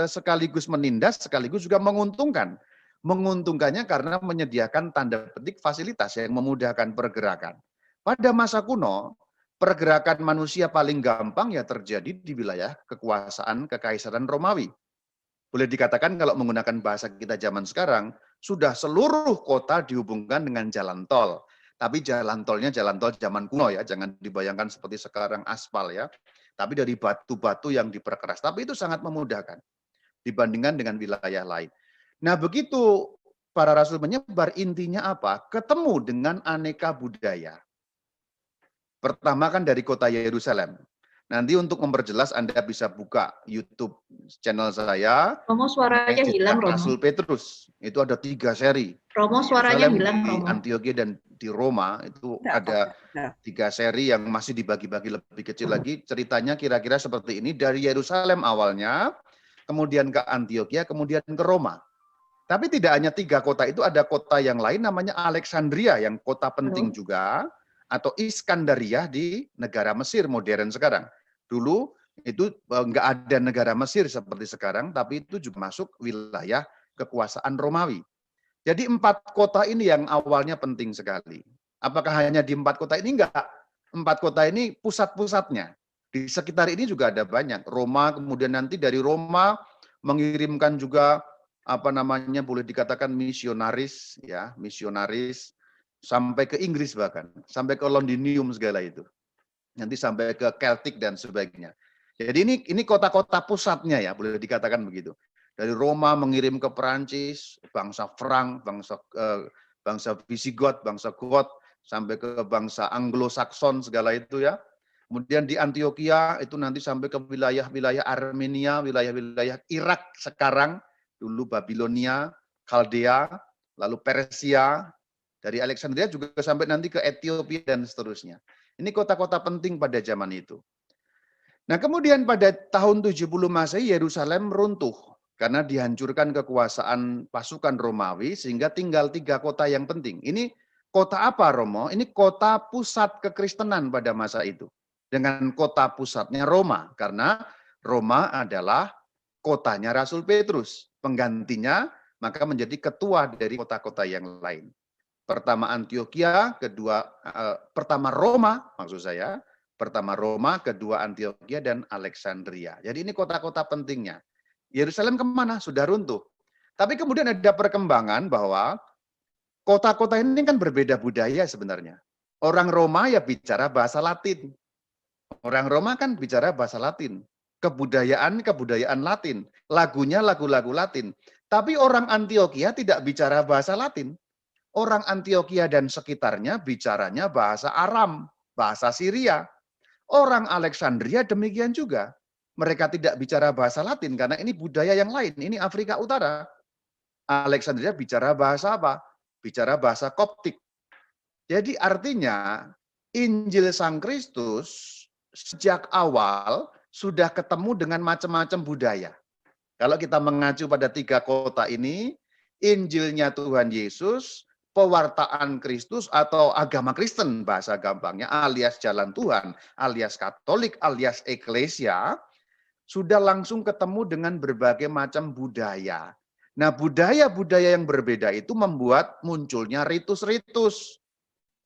[SPEAKER 4] sekaligus menindas, sekaligus juga menguntungkan. Menguntungkannya karena menyediakan tanda petik fasilitas yang memudahkan pergerakan. Pada masa kuno, pergerakan manusia paling gampang ya terjadi di wilayah kekuasaan Kekaisaran Romawi. Boleh dikatakan kalau menggunakan bahasa kita zaman sekarang, sudah seluruh kota dihubungkan dengan jalan tol. Tapi jalan tolnya jalan tol zaman kuno ya, jangan dibayangkan seperti sekarang aspal ya. Tapi dari batu-batu yang diperkeras. Tapi itu sangat memudahkan dibandingkan dengan wilayah lain. Nah begitu para rasul menyebar, intinya apa? Ketemu dengan aneka budaya. Pertama kan dari kota Yerusalem. Nanti untuk memperjelas Anda bisa buka YouTube channel saya.
[SPEAKER 1] Romo suaranya hilang, Romo.
[SPEAKER 4] Rasul Petrus. Itu ada 3 seri.
[SPEAKER 1] Romo suaranya hilang,
[SPEAKER 4] di
[SPEAKER 1] Romo.
[SPEAKER 4] Antioquia dan di Roma itu ada 3 seri yang masih dibagi-bagi lebih kecil lagi. Ceritanya kira-kira seperti ini. Dari Yerusalem awalnya, kemudian ke Antioquia, kemudian ke Roma. Tapi tidak hanya 3 kota itu, ada kota yang lain namanya Alexandria, yang kota penting juga, atau Iskandaria di negara Mesir modern sekarang. Dulu itu nggak ada negara Mesir seperti sekarang, tapi itu juga masuk wilayah kekuasaan Romawi. Jadi 4 kota ini yang awalnya penting sekali. Apakah hanya di 4 kota ini? Enggak. 4 kota ini pusat-pusatnya. Di sekitar ini juga ada banyak. Roma, kemudian nanti dari Roma mengirimkan juga boleh dikatakan misionaris sampai ke Inggris bahkan, sampai ke Londinium segala itu. Nanti sampai ke Celtic dan sebagainya. Jadi ini kota-kota pusatnya ya, boleh dikatakan begitu. Dari Roma mengirim ke Perancis, bangsa Frank, bangsa Visigoth, bangsa Goth, sampai ke bangsa Anglo-Saxon segala itu ya. Kemudian di Antioquia itu nanti sampai ke wilayah-wilayah Armenia, wilayah-wilayah Irak sekarang, dulu Babilonia, Kaldea, lalu Persia, dari Alexandria juga sampai nanti ke Ethiopia dan seterusnya. Ini kota-kota penting pada zaman itu. Nah, kemudian pada tahun 70 Masehi Yerusalem runtuh karena dihancurkan kekuasaan pasukan Romawi sehingga tinggal 3 kota yang penting. Ini kota apa, Romo? Ini kota pusat kekristenan pada masa itu. dengan kota pusatnya Roma, karena Roma adalah kotanya Rasul Petrus. Penggantinya maka menjadi ketua dari kota-kota yang lain. Pertama Antioquia, pertama Roma, maksud saya. Pertama Roma, kedua Antioquia, dan Alexandria. Jadi ini kota-kota pentingnya. Yerusalem kemana? Sudah runtuh. Tapi kemudian ada perkembangan bahwa kota-kota ini kan berbeda budaya sebenarnya. Orang Roma ya bicara bahasa Latin. Orang Roma kan bicara bahasa Latin. Kebudayaan Latin. Lagunya lagu-lagu Latin. Tapi orang Antioquia tidak bicara bahasa Latin. Orang Antioquia dan sekitarnya bicaranya bahasa Aram, bahasa Syria. Orang Alexandria demikian juga. Mereka tidak bicara bahasa Latin karena ini budaya yang lain. Ini Afrika Utara. Alexandria bicara bahasa apa? Bicara bahasa Koptik. Jadi artinya Injil Sang Kristus sejak awal sudah ketemu dengan macam-macam budaya. Kalau kita mengacu pada 3 kota ini, Injilnya Tuhan Yesus, pewartaan Kristus atau agama Kristen bahasa gampangnya, alias jalan Tuhan, alias Katolik, alias Eklesia, sudah langsung ketemu dengan berbagai macam budaya. Nah, budaya-budaya yang berbeda itu membuat munculnya ritus-ritus.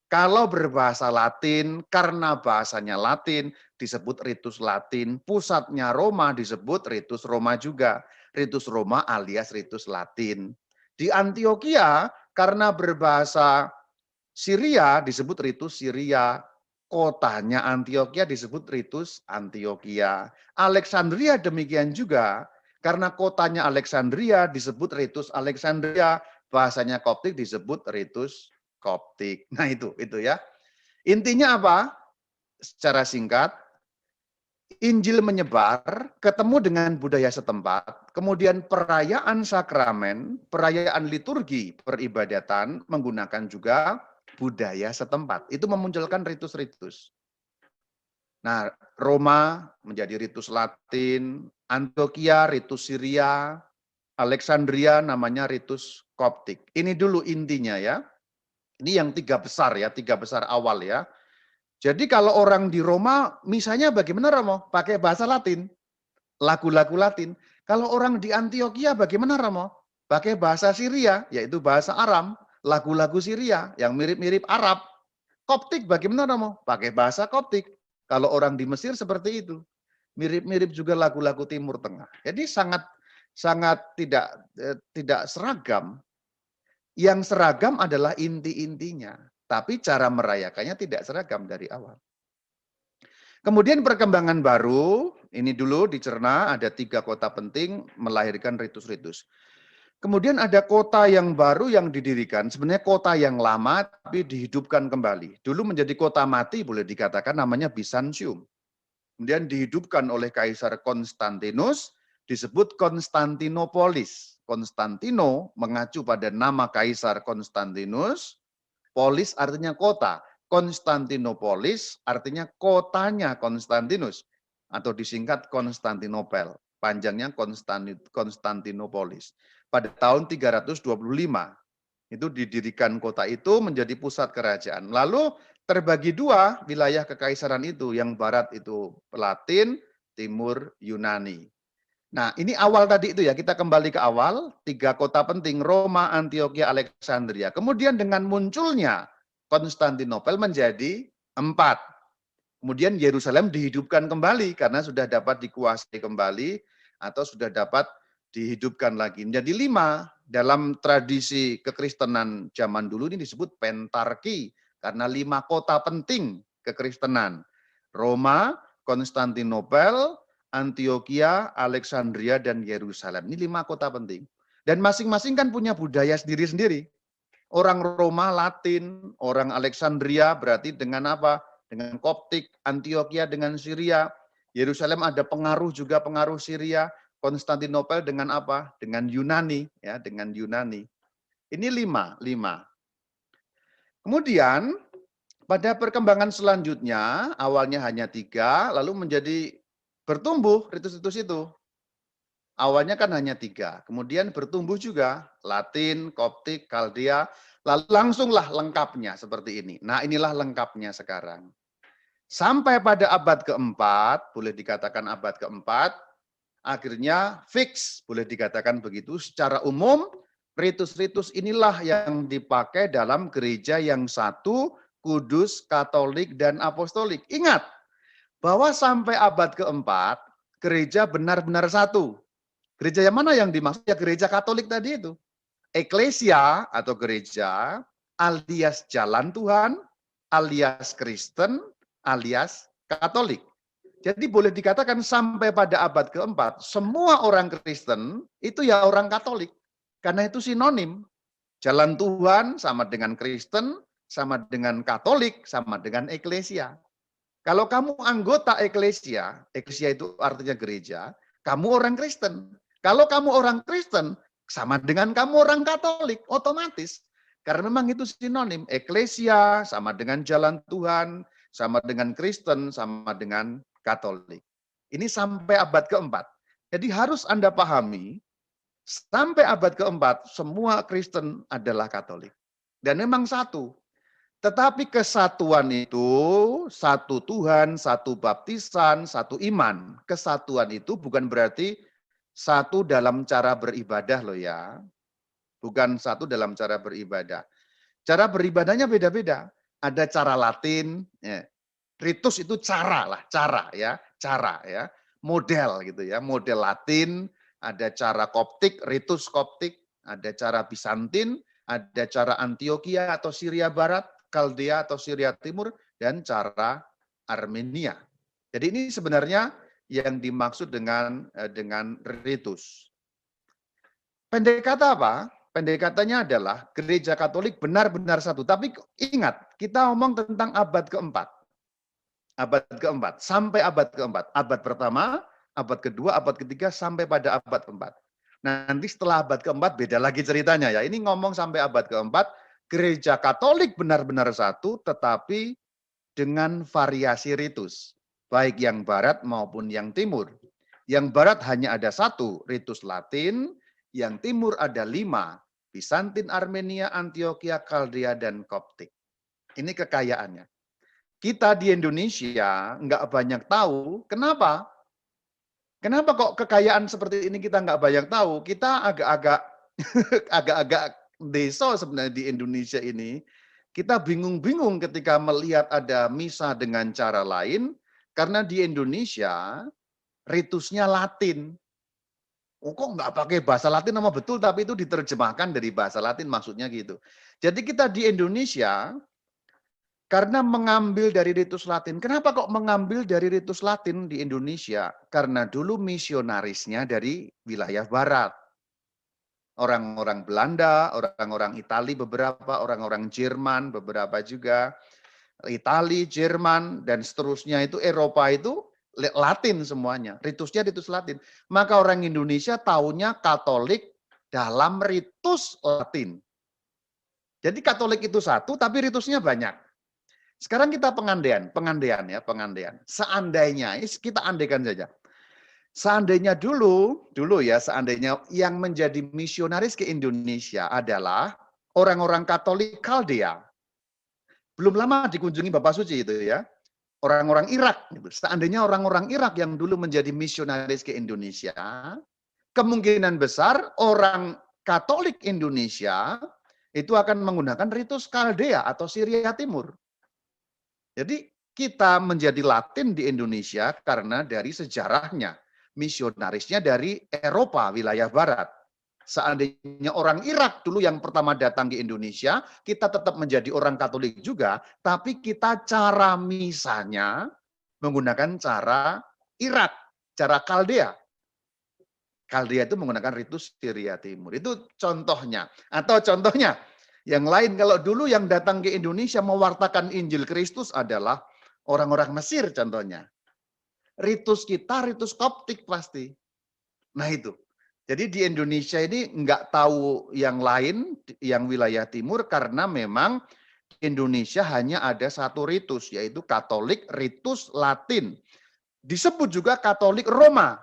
[SPEAKER 4] Kalau berbahasa Latin, karena bahasanya Latin, disebut ritus Latin. Pusatnya Roma disebut ritus Roma juga. Ritus Roma alias ritus Latin. Di Antioquia, karena berbahasa Syria, disebut ritus Syria. Kotanya Antioquia disebut ritus Antioquia. Alexandria demikian juga. Karena kotanya Alexandria disebut ritus Alexandria. Bahasanya Koptik disebut ritus Koptik. Nah itu ya. Intinya apa? Secara singkat, Injil menyebar, ketemu dengan budaya setempat, kemudian perayaan sakramen, perayaan liturgi, peribadatan menggunakan juga budaya setempat. Itu memunculkan ritus-ritus. Nah, Roma menjadi ritus Latin, Antioquia ritus Syria, Alexandria namanya ritus Koptik. Ini dulu intinya ya. Ini yang 3 besar ya, 3 besar awal ya. Jadi kalau orang di Roma, misalnya bagaimana Romo? Pakai bahasa Latin, lagu-lagu Latin. Kalau orang di Antioquia bagaimana Romo? Pakai bahasa Syria, yaitu bahasa Aram, lagu-lagu Syria yang mirip-mirip Arab. Koptik bagaimana Romo? Pakai bahasa Koptik. Kalau orang di Mesir seperti itu. Mirip-mirip juga lagu-lagu Timur Tengah. Jadi sangat tidak seragam. Yang seragam adalah inti-intinya, tapi cara merayakannya tidak seragam dari awal. Kemudian perkembangan baru, ini dulu dicerna ada 3 kota penting melahirkan ritus-ritus. Kemudian ada kota yang baru yang didirikan, sebenarnya kota yang lama tapi dihidupkan kembali. Dulu menjadi kota mati boleh dikatakan namanya Bizantium. Kemudian dihidupkan oleh Kaisar Konstantinus, disebut Konstantinopolis. Konstantino mengacu pada nama Kaisar Konstantinus, polis artinya kota. Konstantinopolis artinya kotanya Konstantinus, atau disingkat Konstantinopel. Panjangnya Konstantinopolis. Pada tahun 325, itu didirikan kota itu menjadi pusat kerajaan. Lalu terbagi 2 wilayah kekaisaran itu, yang barat itu Latin, timur Yunani. Nah, ini awal tadi itu ya, kita kembali ke awal, 3 kota penting, Roma, Antioquia, Alexandria. Kemudian dengan munculnya Konstantinopel menjadi 4. Kemudian Yerusalem dihidupkan kembali karena sudah dapat dikuasai kembali atau sudah dapat dihidupkan lagi. Menjadi 5, dalam tradisi kekristenan zaman dulu ini disebut pentarki, karena 5 kota penting kekristenan. Roma, Konstantinopel, Antioquia, Alexandria, dan Yerusalem. Ini 5 kota penting. Dan masing-masing kan punya budaya sendiri-sendiri. Orang Roma Latin, orang Alexandria berarti dengan apa? Dengan Koptik, Antioquia dengan Syria, Yerusalem ada pengaruh juga pengaruh Syria, Konstantinopel dengan apa? Dengan Yunani, ya, dengan Yunani. Ini 5. Kemudian pada perkembangan selanjutnya, awalnya hanya 3, lalu menjadi bertumbuh ritus-ritus itu. Awalnya kan hanya 3, kemudian bertumbuh juga Latin, Koptik, Kaldea, lalu langsunglah lengkapnya seperti ini. Nah, inilah lengkapnya sekarang. Sampai pada abad keempat, boleh dikatakan abad keempat, akhirnya fix, boleh dikatakan begitu, secara umum, ritus-ritus inilah yang dipakai dalam gereja yang satu, kudus, katolik, dan apostolik. Ingat, bahwa sampai abad keempat, gereja benar-benar satu. Gereja yang mana yang dimaksud? Ya gereja katolik tadi itu. Eklesia atau gereja, alias jalan Tuhan, alias Kristen, alias Katolik. Jadi boleh dikatakan sampai pada abad keempat, semua orang Kristen itu ya orang Katolik. Karena itu sinonim. Jalan Tuhan sama dengan Kristen, sama dengan Katolik, sama dengan Eklesia. Kalau kamu anggota Eklesia, Eklesia itu artinya gereja, kamu orang Kristen. Kalau kamu orang Kristen, sama dengan kamu orang Katolik, otomatis. Karena memang itu sinonim. Eklesia sama dengan jalan Tuhan, sama dengan Kristen, sama dengan Katolik. Ini sampai abad keempat. Jadi harus Anda pahami, sampai abad keempat, semua Kristen adalah Katolik. Dan memang satu. Tetapi kesatuan itu, satu Tuhan, satu baptisan, satu iman. Kesatuan itu bukan berarti satu dalam cara beribadah loh ya. Bukan satu dalam cara beribadah. Cara beribadahnya beda-beda. Ada cara Latin, ya. Ritus itu cara lah, cara ya, model gitu ya, model Latin, ada cara Koptik, ritus Koptik, ada cara Bizantin, ada cara Antioquia atau Syria Barat, Kaldea atau Syria Timur, dan cara Armenia. Jadi ini sebenarnya yang dimaksud dengan ritus. Pendek kata apa? Pendek katanya adalah gereja Katolik benar-benar satu. Tapi ingat, kita ngomong tentang abad keempat. Abad keempat, sampai abad keempat. Abad pertama, abad kedua, abad ketiga, sampai pada abad keempat. Nanti setelah abad keempat, beda lagi ceritanya ya. Ini ngomong sampai abad keempat, gereja Katolik benar-benar satu, tetapi dengan variasi ritus. Baik yang barat maupun yang timur. Yang barat hanya ada satu, ritus Latin. Yang timur ada 5, Bizantin, Armenia, Antioquia, Kaldea, dan Koptik. Ini kekayaannya. Kita di Indonesia nggak banyak tahu. Kenapa? Kenapa kok kekayaan seperti ini kita nggak banyak tahu? Kita agak-agak desa sebenarnya di Indonesia ini. Kita bingung-bingung ketika melihat ada misa dengan cara lain. Karena di Indonesia ritusnya Latin. Oh, kok nggak pakai bahasa Latin nama betul, tapi itu diterjemahkan dari bahasa Latin, maksudnya gitu. Jadi kita di Indonesia, karena mengambil dari ritus Latin. Kenapa kok mengambil dari ritus Latin di Indonesia? Karena dulu misionarisnya dari wilayah barat. Orang-orang Belanda, orang-orang Itali beberapa, orang-orang Jerman beberapa juga. Itali, Jerman, dan seterusnya itu Eropa itu Latin semuanya, ritusnya ritus Latin. Maka orang Indonesia taunya Katolik dalam ritus Latin. Jadi Katolik itu satu, tapi ritusnya banyak. Sekarang kita pengandaian. Seandainya, kita andaikan saja. Seandainya dulu ya, seandainya yang menjadi misionaris ke Indonesia adalah orang-orang Katolik Kaldea. Belum lama dikunjungi Bapak Suci itu ya. Orang-orang Irak. Seandainya orang-orang Irak yang dulu menjadi misionaris ke Indonesia, kemungkinan besar orang Katolik Indonesia itu akan menggunakan ritus Kaldea atau Syria Timur. Jadi kita menjadi Latin di Indonesia karena dari sejarahnya. Misionarisnya dari Eropa, wilayah Barat. Seandainya orang Irak dulu yang pertama datang ke Indonesia, kita tetap menjadi orang Katolik juga, tapi kita cara misanya menggunakan cara Irak, cara Kaldea. Kaldea itu menggunakan ritus Syria Timur. Itu contohnya. Atau contohnya, yang lain kalau dulu yang datang ke Indonesia mewartakan Injil Kristus adalah orang-orang Mesir contohnya. Ritus kita, ritus Koptik pasti. Nah itu. Jadi di Indonesia ini nggak tahu yang lain, yang wilayah timur, karena memang Indonesia hanya ada satu ritus, yaitu Katolik ritus Latin. Disebut juga Katolik Roma.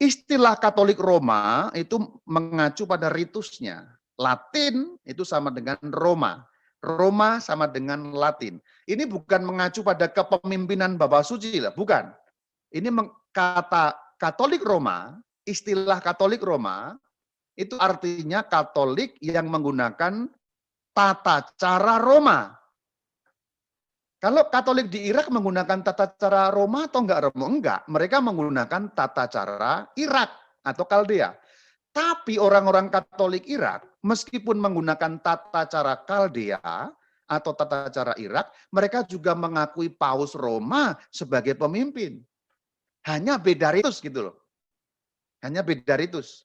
[SPEAKER 4] Istilah Katolik Roma itu mengacu pada ritusnya. Latin itu sama dengan Roma. Roma sama dengan Latin. Ini bukan mengacu pada kepemimpinan Bapa Suci, bukan. Ini kata Katolik Roma, istilah Katolik Roma, itu artinya Katolik yang menggunakan tata cara Roma. Kalau Katolik di Irak menggunakan tata cara Roma atau enggak Roma? Enggak, mereka menggunakan tata cara Irak atau Kaldea. Tapi orang-orang Katolik Irak, meskipun menggunakan tata cara Kaldea atau tata cara Irak, mereka juga mengakui Paus Roma sebagai pemimpin. Hanya beda ritus gitu loh. Hanya beda ritus.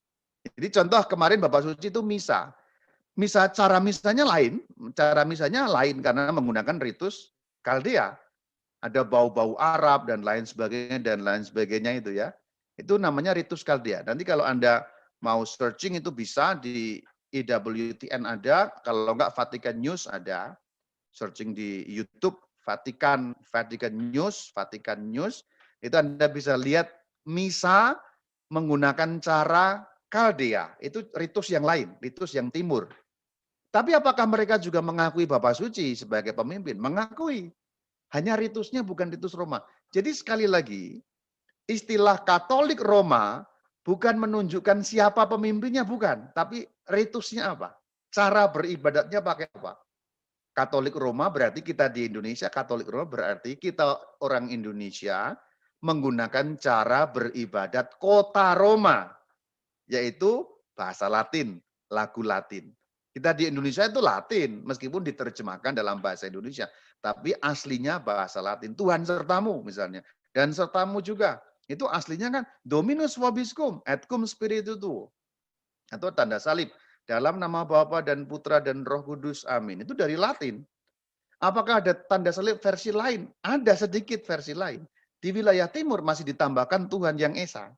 [SPEAKER 4] Jadi contoh kemarin Bapak Suci itu misa. Cara misanya lain karena menggunakan ritus Kaldea. Ada bau-bau Arab dan lain sebagainya itu ya. Itu namanya ritus Kaldea. Nanti kalau Anda mau searching itu bisa di EWTN ada, kalau enggak Vatican News ada. Searching di YouTube Vatican News, itu Anda bisa lihat misa menggunakan cara Kaldea. Itu ritus yang lain, ritus yang timur. Tapi apakah mereka juga mengakui Bapak Suci sebagai pemimpin? Mengakui. Hanya ritusnya bukan ritus Roma. Jadi sekali lagi, istilah Katolik Roma bukan menunjukkan siapa pemimpinnya, bukan. Tapi ritusnya apa? Cara beribadatnya pakai apa? Katolik Roma berarti kita di Indonesia, Katolik Roma berarti kita orang Indonesia menggunakan cara beribadat kota Roma, yaitu bahasa Latin, lagu Latin. Kita di Indonesia itu Latin, meskipun diterjemahkan dalam bahasa Indonesia. Tapi aslinya bahasa Latin. Tuhan sertamu misalnya. Dan sertamu juga. Itu aslinya kan Dominus vobiscum, et cum spiritu tuo. Atau tanda salib. Dalam nama Bapa dan Putra dan Roh Kudus. Amin. Itu dari Latin. Apakah ada tanda salib versi lain? Ada sedikit versi lain. Di wilayah timur masih ditambahkan Tuhan yang Esa.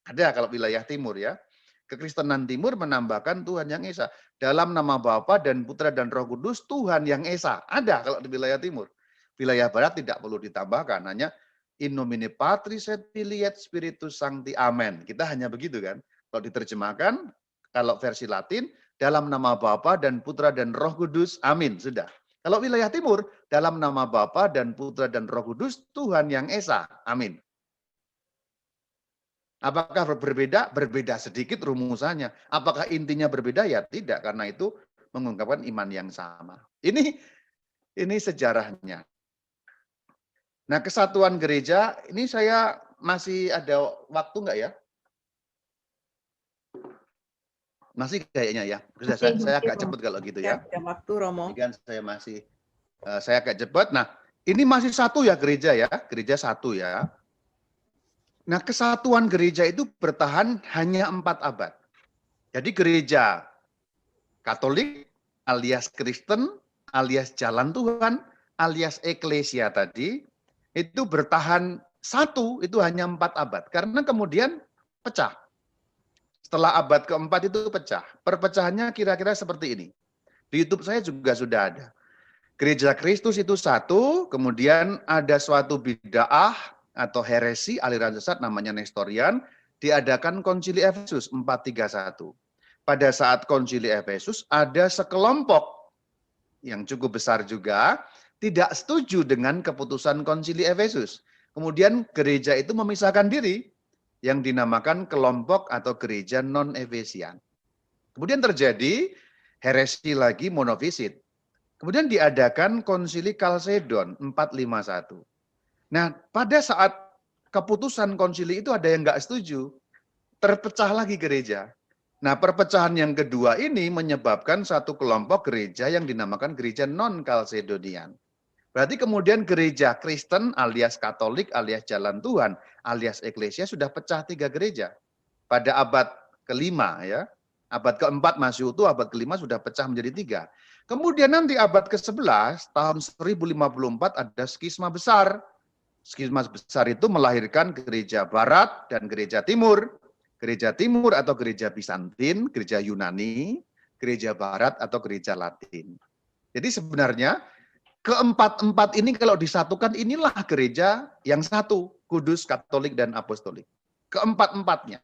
[SPEAKER 4] Ada kalau wilayah timur ya. Kekristenan timur menambahkan Tuhan yang Esa. Dalam nama Bapa dan Putra dan Roh Kudus, Tuhan yang Esa. Ada kalau di wilayah timur. Wilayah barat tidak perlu ditambahkan. Hanya in nomine Patris et Filii et Spiritus Sancti. Amen. Kita hanya begitu kan. Kalau diterjemahkan, kalau versi Latin, dalam nama Bapa dan Putra dan Roh Kudus. Amin. Sudah. Kalau wilayah timur, dalam nama Bapa dan Putra dan Roh Kudus, Tuhan yang Esa. Amin. Apakah berbeda? Berbeda sedikit rumusannya. Apakah intinya berbeda? Ya tidak, karena itu mengungkapkan iman yang sama. Ini sejarahnya. Nah, kesatuan gereja, ini saya masih ada waktu enggak ya? Masih kayaknya ya. Saya agak cepat kalau gitu ya.
[SPEAKER 5] Ada waktu, Romo.
[SPEAKER 4] Kan saya agak cepat. Nah, ini masih satu ya gereja ya, gereja satu ya. Nah, kesatuan gereja itu bertahan hanya 4 abad. Jadi gereja Katolik alias Kristen alias Jalan Tuhan alias Eklesia tadi itu bertahan satu itu hanya 4 abad. Karena kemudian pecah. Setelah abad keempat itu pecah. Perpecahannya kira-kira seperti ini. Di YouTube saya juga sudah ada. Gereja Kristus itu satu, kemudian ada suatu bid'ah atau heresi aliran sesat namanya Nestorian, diadakan Konsili Efesus 431. Pada saat Konsili Efesus ada sekelompok yang cukup besar juga tidak setuju dengan keputusan Konsili Efesus. Kemudian gereja itu memisahkan diri yang dinamakan kelompok atau gereja non-Efesian. Kemudian terjadi heresi lagi monofisit. Kemudian diadakan Konsili Kalsedon 451. Nah, pada saat keputusan konsili itu ada yang nggak setuju, terpecah lagi gereja. Nah, perpecahan yang kedua ini menyebabkan satu kelompok gereja yang dinamakan gereja non-Kalsedonian. Berarti kemudian gereja Kristen alias Katolik alias Jalan Tuhan alias Eklesia sudah pecah 3 gereja. Pada abad ke-5 ya, abad ke-4 masih utuh, abad ke-5 sudah pecah menjadi 3. Kemudian nanti abad ke-11 tahun 1054 ada skisma besar. Skisma besar itu melahirkan gereja barat dan gereja timur. Gereja timur atau gereja Bizantin, gereja Yunani, gereja barat atau gereja Latin. Jadi sebenarnya keempat-empat ini kalau disatukan inilah gereja yang satu, kudus, Katolik, dan Apostolik. Keempat-empatnya.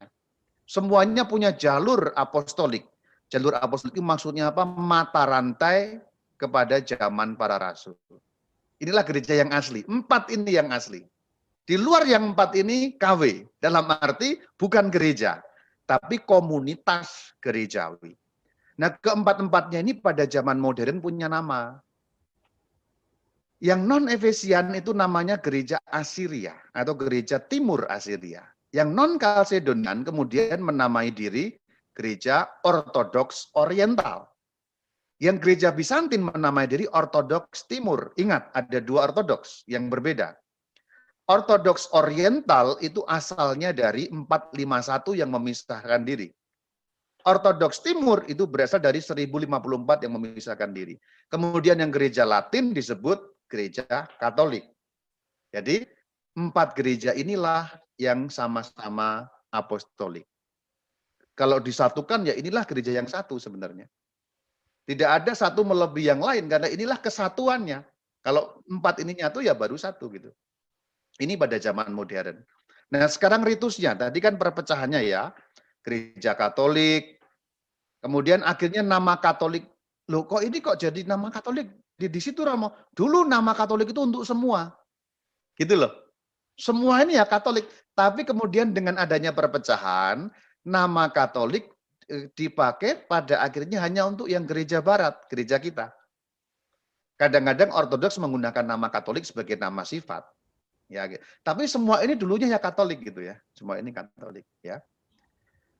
[SPEAKER 4] Semuanya punya jalur apostolik. Jalur apostolik itu maksudnya apa? Mata rantai kepada zaman para rasul. Inilah gereja yang asli. 4 ini yang asli. Di luar yang 4 ini KW. Dalam arti bukan gereja, tapi komunitas gerejawi. Nah, keempat-empatnya ini pada zaman modern punya nama. Yang non-Efesian itu namanya gereja Asiria atau gereja Timur Asiria. Yang non-Kalsedonian kemudian menamai diri gereja Ortodoks Oriental. Yang gereja Bizantin menamai diri Ortodoks Timur. Ingat, ada 2 Ortodoks yang berbeda. Ortodoks Oriental itu asalnya dari 451 yang memisahkan diri. Ortodoks Timur itu berasal dari 1054 yang memisahkan diri. Kemudian yang gereja Latin disebut gereja Katolik. Jadi 4 gereja inilah yang sama-sama apostolik. Kalau disatukan ya inilah gereja yang satu sebenarnya. Tidak ada satu melebihi yang lain karena inilah kesatuannya. Kalau 4 ini nyatu ya baru satu gitu. Ini pada zaman modern. Nah sekarang ritusnya, tadi kan perpecahannya ya. Gereja Katolik, kemudian akhirnya nama Katolik. Loh kok ini kok jadi nama Katolik? Di situ Romo, dulu nama Katolik itu untuk semua. Gitu loh. Semua ini ya Katolik. Tapi kemudian dengan adanya perpecahan, nama Katolik dipakai pada akhirnya hanya untuk yang gereja barat, gereja kita. Kadang-kadang Ortodoks menggunakan nama Katolik sebagai nama sifat. Ya, tapi semua ini dulunya ya Katolik gitu ya. Semua ini Katolik ya.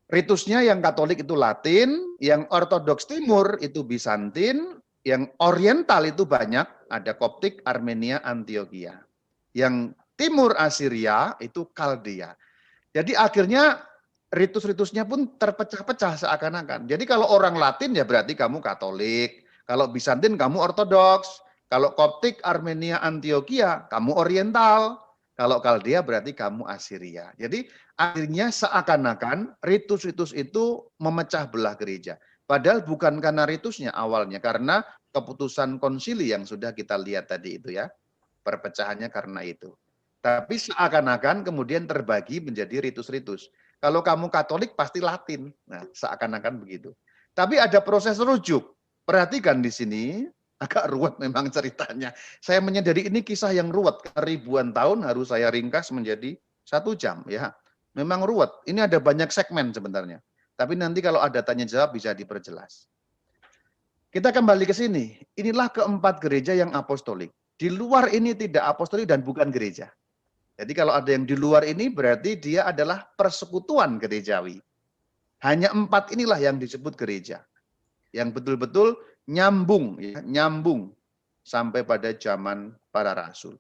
[SPEAKER 4] Ritusnya yang Katolik itu Latin, yang Ortodoks Timur itu Bizantin, yang Oriental itu banyak, ada Koptik, Armenia, Antioquia. Yang Timur Asiria itu Kaldea. Jadi akhirnya ritus-ritusnya pun terpecah-pecah seakan-akan. Jadi kalau orang Latin ya berarti kamu Katolik, kalau Bizantin kamu Ortodoks, kalau Koptik, Armenia, Antioquia kamu Oriental, kalau Kaldea berarti kamu Asiria. Jadi akhirnya seakan-akan ritus-ritus itu memecah belah gereja. Padahal bukan karena ritusnya awalnya, karena keputusan konsili yang sudah kita lihat tadi itu ya. Perpecahannya karena itu. Tapi seakan-akan kemudian terbagi menjadi ritus-ritus. Kalau kamu Katolik pasti Latin. Nah, seakan-akan begitu. Tapi ada proses rujuk. Perhatikan di sini, agak ruwet memang ceritanya. Saya menyadari ini kisah yang ruwet. Ribuan tahun harus saya ringkas menjadi 1 jam. Ya, memang ruwet. Ini ada banyak segmen sebenarnya. Tapi nanti kalau ada tanya jawab bisa diperjelas. Kita kembali ke sini. Inilah keempat gereja yang apostolik. Di luar ini tidak apostolik dan bukan gereja. Jadi kalau ada yang di luar ini berarti dia adalah persekutuan gerejawi. Hanya 4 inilah yang disebut gereja. Yang betul-betul nyambung, ya, nyambung sampai pada zaman para rasul.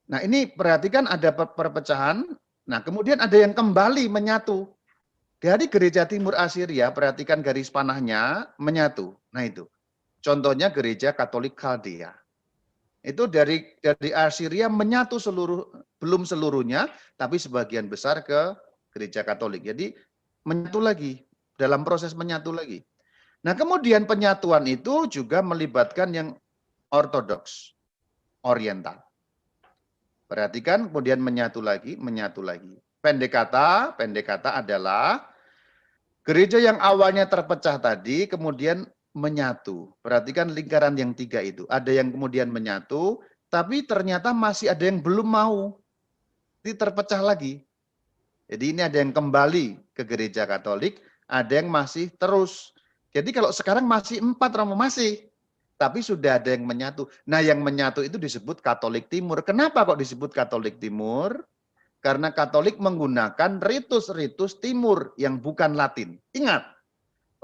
[SPEAKER 4] Nah ini perhatikan ada perpecahan. Nah kemudian ada yang kembali menyatu. Dari gereja Timur Asiria, perhatikan garis panahnya menyatu. Nah itu, contohnya gereja Katolik Kaldea. Itu dari Asiria menyatu belum seluruhnya, tapi sebagian besar ke gereja Katolik. Jadi menyatu lagi, dalam proses menyatu lagi. Nah kemudian penyatuan itu juga melibatkan yang Ortodoks, Oriental. Perhatikan kemudian menyatu lagi, menyatu lagi. Pendek kata adalah gereja yang awalnya terpecah tadi kemudian menyatu. Perhatikan lingkaran yang 3 itu. Ada yang kemudian menyatu, tapi ternyata masih ada yang belum mau. Ini terpecah lagi. Jadi ini ada yang kembali ke gereja Katolik, ada yang masih terus. Jadi kalau sekarang masih 4 Romo masih. Tapi sudah ada yang menyatu. Nah yang menyatu itu disebut Katolik Timur. Kenapa kok disebut Katolik Timur? Karena Katolik menggunakan ritus-ritus Timur yang bukan Latin. Ingat,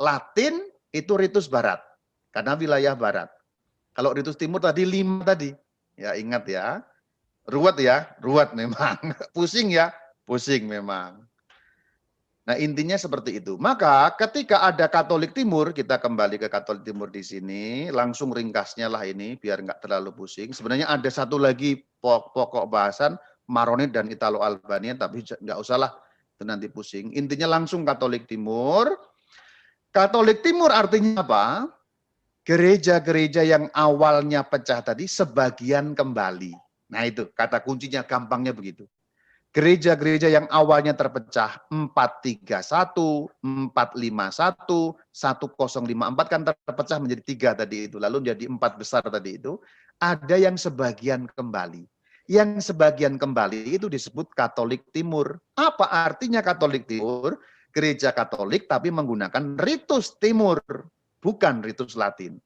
[SPEAKER 4] Latin itu ritus Barat, karena wilayah Barat. Kalau ritus Timur tadi 5 tadi. Ya ingat ya, ruwet memang. Pusing ya, pusing memang. Nah intinya seperti itu. Maka ketika ada Katolik Timur, kita kembali ke Katolik Timur di sini, langsung ringkasnya lah ini, biar nggak terlalu pusing. Sebenarnya ada satu lagi pokok bahasan, Maronit dan Italo Albania, tapi nggak usah lah, itu nanti pusing. Intinya langsung Katolik Timur. Katolik Timur artinya apa? Gereja-gereja yang awalnya pecah tadi sebagian kembali. Nah itu kata kuncinya, gampangnya begitu. Gereja-gereja yang awalnya terpecah 431, 451, 1054 kan terpecah menjadi 3 tadi itu, lalu menjadi 4 besar tadi itu, ada yang sebagian kembali. Yang sebagian kembali itu disebut Katolik Timur. Apa artinya Katolik Timur? Gereja Katolik tapi menggunakan ritus Timur, bukan ritus Latin.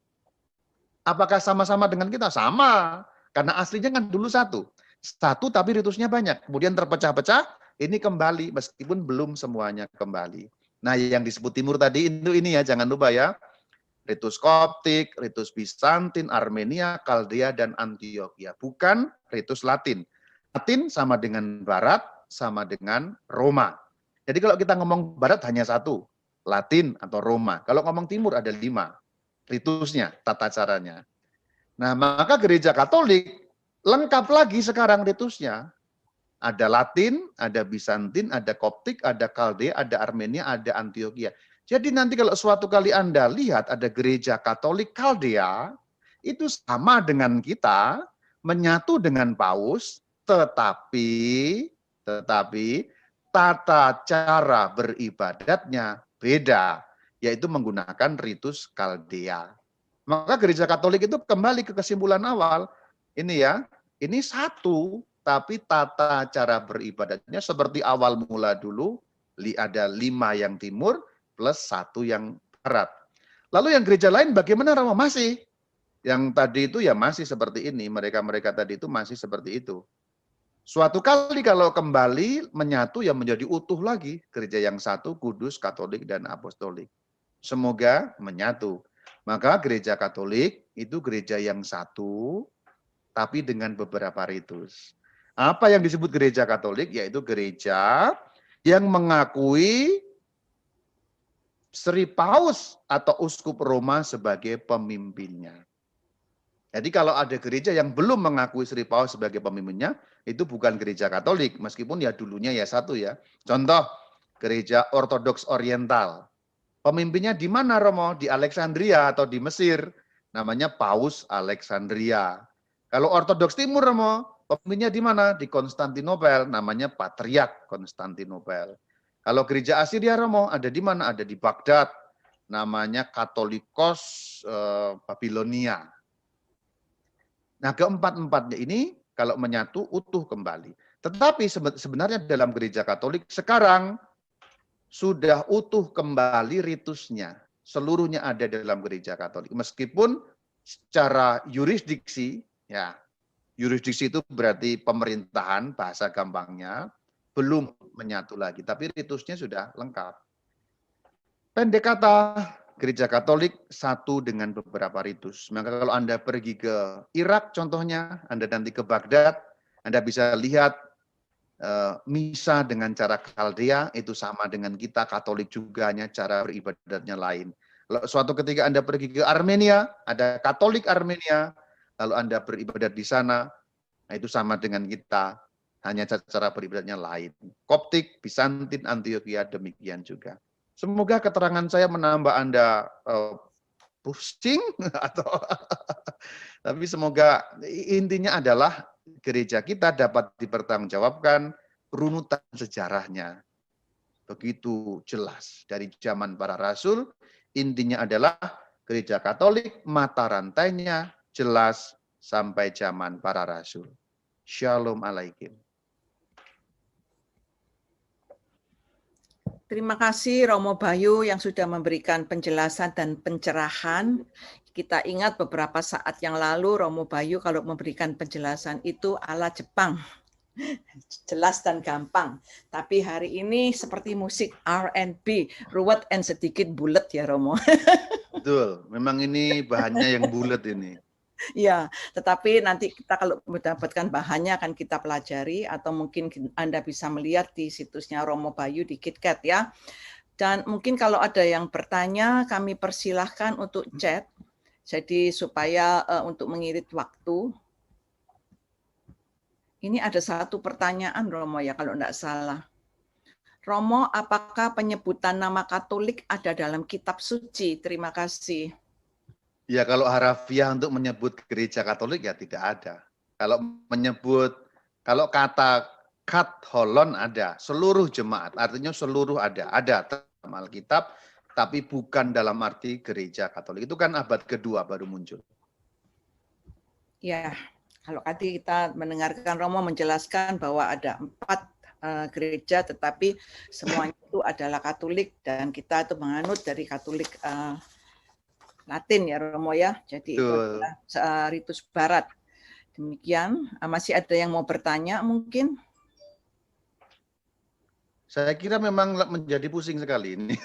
[SPEAKER 4] Apakah sama-sama dengan kita? Sama, karena aslinya kan dulu satu. Satu tapi ritusnya banyak, kemudian terpecah-pecah, ini kembali meskipun belum semuanya kembali. Nah, yang disebut Timur tadi itu ini ya, jangan lupa ya. Ritus Koptik, ritus Bizantin, Armenia, Kaldea, dan Antioquia. Bukan ritus Latin. Latin sama dengan Barat, sama dengan Roma. Jadi kalau kita ngomong Barat hanya satu, Latin atau Roma. Kalau ngomong Timur ada 5 ritusnya, tata caranya. Nah, maka gereja Katolik lengkap lagi sekarang ritusnya. Ada Latin, ada Bizantin, ada Koptik, ada Kaldea, ada Armenia, ada Antioquia. Jadi nanti kalau suatu kali Anda lihat ada gereja Katolik Kaldea, itu sama dengan kita, menyatu dengan Paus, tetapi tata cara beribadatnya beda, yaitu menggunakan ritus Kaldea. Maka gereja Katolik itu kembali ke kesimpulan awal, ini ya, ini satu, tapi tata cara beribadatnya seperti awal mula dulu, ada 5 yang timur, plus 1 yang barat. Lalu yang gereja lain bagaimana Romo? Masih. Yang tadi itu ya masih seperti ini, mereka-mereka tadi itu masih seperti itu. Suatu kali kalau kembali menyatu ya menjadi utuh lagi, gereja yang satu, kudus, Katolik, dan Apostolik. Semoga menyatu. Maka gereja Katolik itu gereja yang satu, tapi dengan beberapa ritus. Apa yang disebut gereja Katolik? Yaitu gereja yang mengakui Sri Paus atau Uskup Roma sebagai pemimpinnya. Jadi kalau ada gereja yang belum mengakui Sri Paus sebagai pemimpinnya, itu bukan gereja Katolik, meskipun ya dulunya ya satu ya. Contoh, gereja Ortodoks Oriental. Pemimpinnya di mana Romo? Di Alexandria atau di Mesir. Namanya Paus Alexandria. Kalau Ortodoks Timur, Romo, pemimpinnya di mana? Di Konstantinopel, namanya Patriark Konstantinopel. Kalau gereja Asiria, Romo, ada di mana? Ada di Baghdad, namanya Katolikos Babilonia. Nah, keempat-empatnya ini kalau menyatu utuh kembali. Tetapi sebenarnya dalam gereja Katolik sekarang sudah utuh kembali ritusnya. Seluruhnya ada dalam gereja Katolik. Meskipun secara yurisdiksi, ya, yurisdiksi itu berarti pemerintahan, bahasa gampangnya, belum menyatu lagi. Tapi ritusnya sudah lengkap. Pendek kata, gereja Katolik satu dengan beberapa ritus. Maka kalau Anda pergi ke Irak contohnya, Anda nanti ke Baghdad, Anda bisa lihat misa dengan cara Kaldea, itu sama dengan kita, Katolik juga, hanya cara beribadatnya lain. Kalau suatu ketika Anda pergi ke Armenia, ada Katolik Armenia, lalu Anda beribadat di sana, nah itu sama dengan kita, hanya cara beribadatnya lain. Koptik, Bizantin, Antioquia, demikian juga. Semoga keterangan saya menambah Anda pusing, atau tapi semoga intinya adalah gereja kita dapat dipertanggungjawabkan runutan sejarahnya. Begitu jelas dari zaman para rasul, intinya adalah gereja Katolik, mata rantainya jelas sampai zaman para rasul. Shalom alaikum.
[SPEAKER 5] Terima kasih Romo Bayu yang sudah memberikan penjelasan dan pencerahan. Kita ingat beberapa saat yang lalu Romo Bayu kalau memberikan penjelasan itu ala Jepang. Jelas dan gampang. Tapi hari ini seperti musik R&B, ruwet and sedikit bulat ya Romo.
[SPEAKER 4] Betul, memang ini bahannya yang bulat ini.
[SPEAKER 5] Ya, tetapi nanti kita kalau mendapatkan bahannya akan kita pelajari atau mungkin Anda bisa melihat di situsnya Romo Bayu di KitKat ya. Dan mungkin kalau ada yang bertanya kami persilahkan untuk chat. Jadi supaya untuk mengirit waktu. Ini ada satu pertanyaan Romo ya kalau tidak salah. Romo, apakah penyebutan nama Katolik ada dalam kitab suci? Terima kasih.
[SPEAKER 4] Ya kalau harafiah untuk menyebut gereja Katolik ya tidak ada. Kalau menyebut, kalau kata Katholon ada, seluruh jemaat, artinya seluruh ada dalam Alkitab, tapi bukan dalam arti gereja Katolik. Itu kan abad kedua baru muncul.
[SPEAKER 5] Ya, kalau tadi kita mendengarkan Romo menjelaskan bahwa ada 4 gereja, tetapi semuanya itu adalah Katolik dan kita itu menganut dari Katolik Latin ya Romo ya. Jadi itu adalah ritus Barat. Demikian, masih ada yang mau bertanya mungkin?
[SPEAKER 4] Saya kira memang menjadi pusing sekali ini.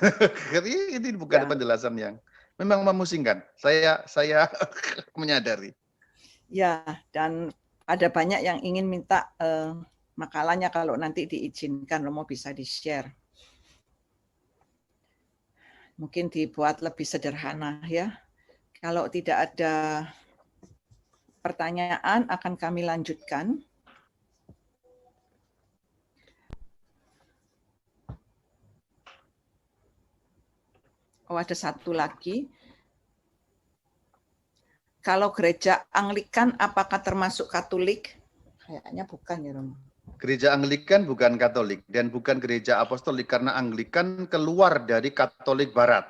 [SPEAKER 4] Ini bukan penjelasan yang memang memusingkan. Saya menyadari.
[SPEAKER 5] Ya, dan ada banyak yang ingin minta makalahnya kalau nanti diizinkan Romo bisa di-share. Mungkin dibuat lebih sederhana ya. Kalau tidak ada pertanyaan akan kami lanjutkan. Oh, ada satu lagi. Kalau gereja Anglikan apakah termasuk Katolik? Kayaknya bukan ya, Romo.
[SPEAKER 4] Gereja Anglikan bukan Katolik dan bukan gereja Apostolik karena Anglikan keluar dari Katolik Barat.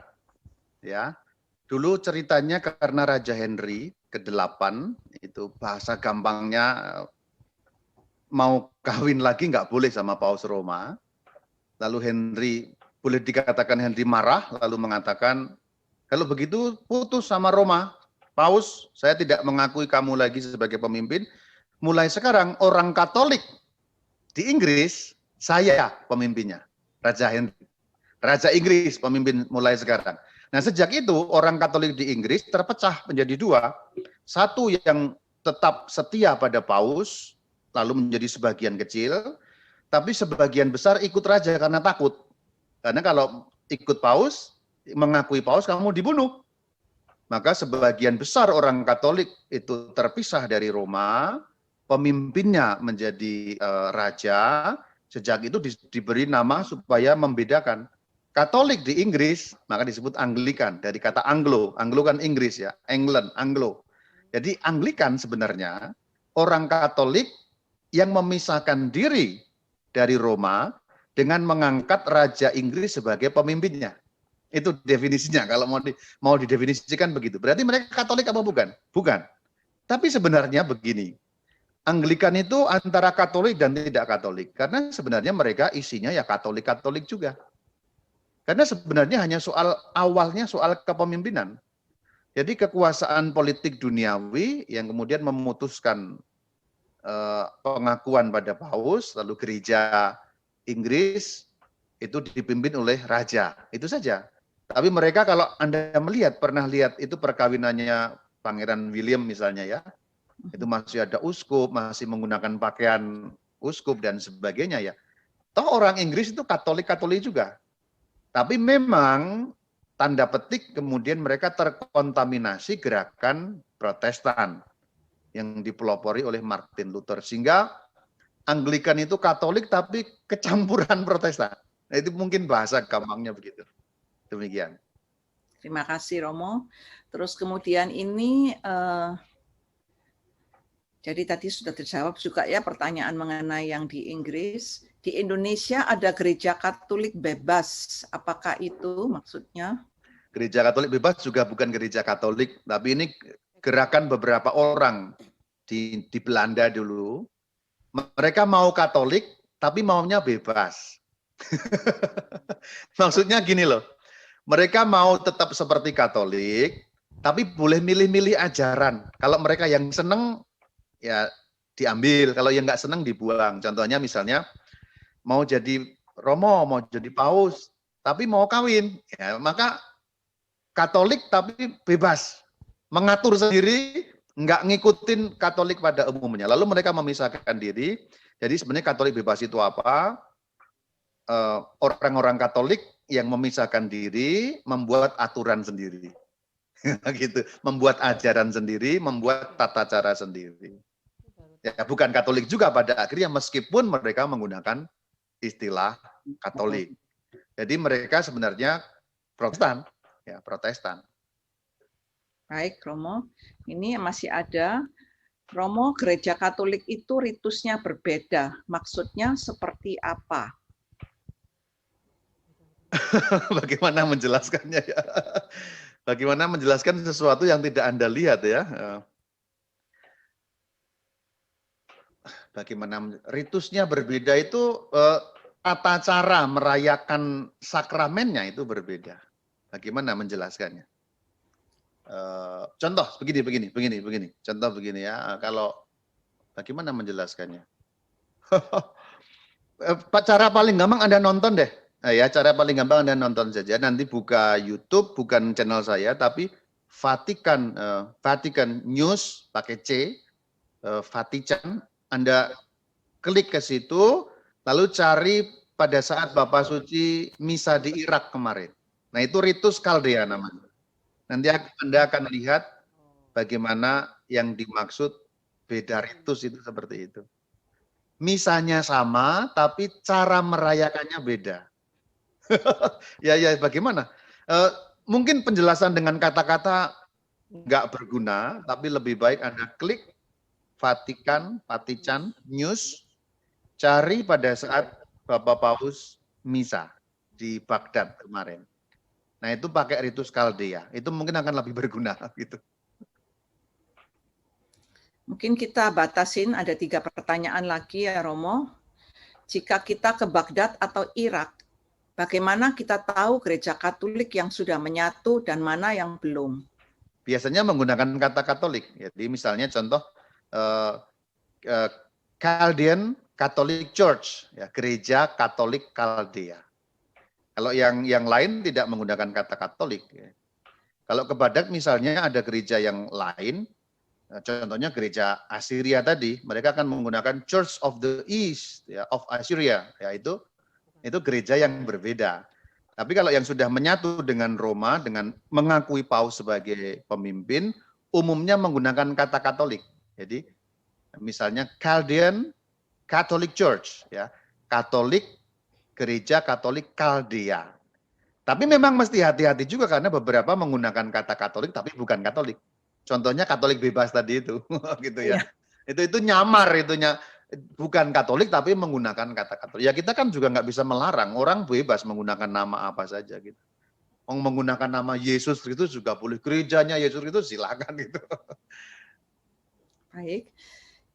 [SPEAKER 4] Ya. Dulu ceritanya karena Raja Henry ke-8 itu bahasa gampangnya mau kawin lagi nggak boleh sama Paus Roma. Lalu Henry boleh dikatakan Henry marah lalu mengatakan kalau begitu putus sama Roma. Paus, saya tidak mengakui kamu lagi sebagai pemimpin. Mulai sekarang orang Katolik di Inggris saya pemimpinnya. Raja Henry. Raja Inggris pemimpin mulai sekarang. Nah, sejak itu orang Katolik di Inggris terpecah menjadi 2. Satu yang tetap setia pada Paus, lalu menjadi sebagian kecil, tapi sebagian besar ikut raja karena takut. Karena kalau ikut Paus, mengakui Paus, kamu dibunuh. Maka sebagian besar orang Katolik itu terpisah dari Roma, pemimpinnya menjadi raja, sejak itu diberi nama supaya membedakan. Katolik di Inggris, maka disebut Anglikan, dari kata Anglo. Anglo kan Inggris ya, England, Anglo. Jadi Anglikan sebenarnya orang Katolik yang memisahkan diri dari Roma dengan mengangkat Raja Inggris sebagai pemimpinnya. Itu definisinya, kalau mau didefinisikan begitu. Berarti mereka Katolik apa bukan? Bukan. Tapi sebenarnya begini, Anglikan itu antara Katolik dan tidak Katolik. Karena sebenarnya mereka isinya ya Katolik-Katolik juga. Karena sebenarnya hanya awalnya soal kepemimpinan. Jadi kekuasaan politik duniawi yang kemudian memutuskan pengakuan pada Paus, lalu gereja Inggris itu dipimpin oleh raja, itu saja. Tapi mereka kalau Anda pernah lihat itu perkawinannya Pangeran William misalnya ya, itu masih ada uskup, masih menggunakan pakaian uskup dan sebagainya ya. Toh orang Inggris itu Katolik-Katolik juga. Tapi memang tanda petik kemudian mereka terkontaminasi gerakan Protestan yang dipelopori oleh Martin Luther. Sehingga Anglikan itu Katolik tapi kecampuran Protestan. Nah, itu mungkin bahasa gampangnya begitu. Demikian.
[SPEAKER 5] Terima kasih Romo. Terus kemudian ini, jadi tadi sudah dijawab juga ya pertanyaan mengenai yang di Inggris. Di Indonesia ada gereja Katolik bebas. Apakah itu maksudnya?
[SPEAKER 4] Gereja Katolik bebas juga bukan gereja Katolik, tapi ini gerakan beberapa orang di Belanda dulu. Mereka mau Katolik, tapi maunya bebas. Maksudnya gini loh, mereka mau tetap seperti Katolik, tapi boleh milih-milih ajaran. Kalau mereka yang seneng, ya diambil. Kalau yang nggak seneng, dibuang. Contohnya misalnya, mau jadi Romo, mau jadi Paus, tapi mau kawin. Ya, maka Katolik tapi bebas. Mengatur sendiri, nggak ngikutin Katolik pada umumnya. Lalu mereka memisahkan diri. Jadi sebenarnya Katolik bebas itu apa? Orang-orang Katolik yang memisahkan diri, membuat aturan sendiri. Gitu, membuat ajaran sendiri, membuat tata cara sendiri. Ya, bukan Katolik juga pada akhirnya, meskipun mereka menggunakan istilah Katolik. Jadi mereka sebenarnya Protestan, ya Protestan.
[SPEAKER 5] Baik, Romo. Ini masih ada Romo, gereja Katolik itu ritusnya berbeda. Maksudnya seperti apa?
[SPEAKER 4] Bagaimana menjelaskannya ya? Bagaimana menjelaskan sesuatu yang tidak Anda lihat ya? Bagaimana ritusnya berbeda itu tata cara merayakan sakramennya itu berbeda. Bagaimana menjelaskannya? Contoh begini. Contoh begini ya. Kalau bagaimana menjelaskannya? Cara paling gampang Anda nonton deh. Ya, cara paling gampang Anda nonton saja. Nanti buka YouTube, bukan channel saya, tapi Vatikan News pakai C, Vatican. Anda klik ke situ, lalu cari pada saat Bapak Suci misa di Irak kemarin. Nah, itu ritus Kaldea namanya. Nanti Anda akan lihat bagaimana yang dimaksud beda ritus itu seperti itu. Misanya sama, tapi cara merayakannya beda. ya, bagaimana? Mungkin penjelasan dengan kata-kata nggak berguna, tapi lebih baik Anda klik Vatican News, cari pada saat Bapak Paus misa di Baghdad kemarin. Nah, itu pakai ritus Kaldea. Itu mungkin akan lebih berguna gitu.
[SPEAKER 5] Mungkin kita batasin ada 3 pertanyaan lagi ya Romo. Jika kita ke Baghdad atau Irak, bagaimana kita tahu gereja Katolik yang sudah menyatu dan mana yang belum?
[SPEAKER 4] Biasanya menggunakan kata Katolik. Jadi misalnya contoh Chaldean Catholic Church, ya, gereja Katolik Kaldea. Kalau yang lain tidak menggunakan kata Katolik. Ya. Kalau ke Baghdad misalnya ada gereja yang lain, contohnya gereja Assyria tadi, mereka akan menggunakan Church of the East, ya, of Assyria, ya itu gereja yang berbeda. Tapi kalau yang sudah menyatu dengan Roma, dengan mengakui Paus sebagai pemimpin, umumnya menggunakan kata Katolik. Jadi misalnya Chaldean Catholic Church, ya, Katolik, gereja Katolik Kaldea. Tapi memang mesti hati-hati juga karena beberapa menggunakan kata Katolik tapi bukan Katolik. Contohnya Katolik bebas tadi itu, gitu ya. Itu nyamar itunya, bukan Katolik tapi menggunakan kata Katolik. Ya kita kan juga nggak bisa melarang, orang bebas menggunakan nama apa saja gitu. Menggunakan nama Yesus itu juga boleh, gerejanya Yesus itu silakan gitu.
[SPEAKER 5] Baik.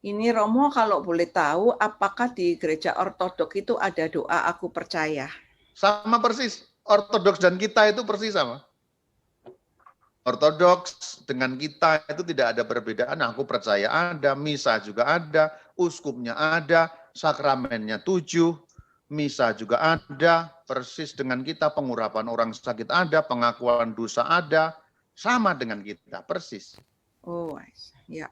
[SPEAKER 5] Ini Romo kalau boleh tahu, apakah di gereja ortodok itu ada doa aku percaya?
[SPEAKER 4] Sama persis, ortodoks dan kita itu persis sama. Ortodoks dengan kita itu tidak ada perbedaan, aku percaya ada, misa juga ada, uskupnya ada, sakramennya 7, misa juga ada, persis dengan kita, pengurapan orang sakit ada, pengakuan dosa ada, sama dengan kita, persis.
[SPEAKER 5] Oh, ya.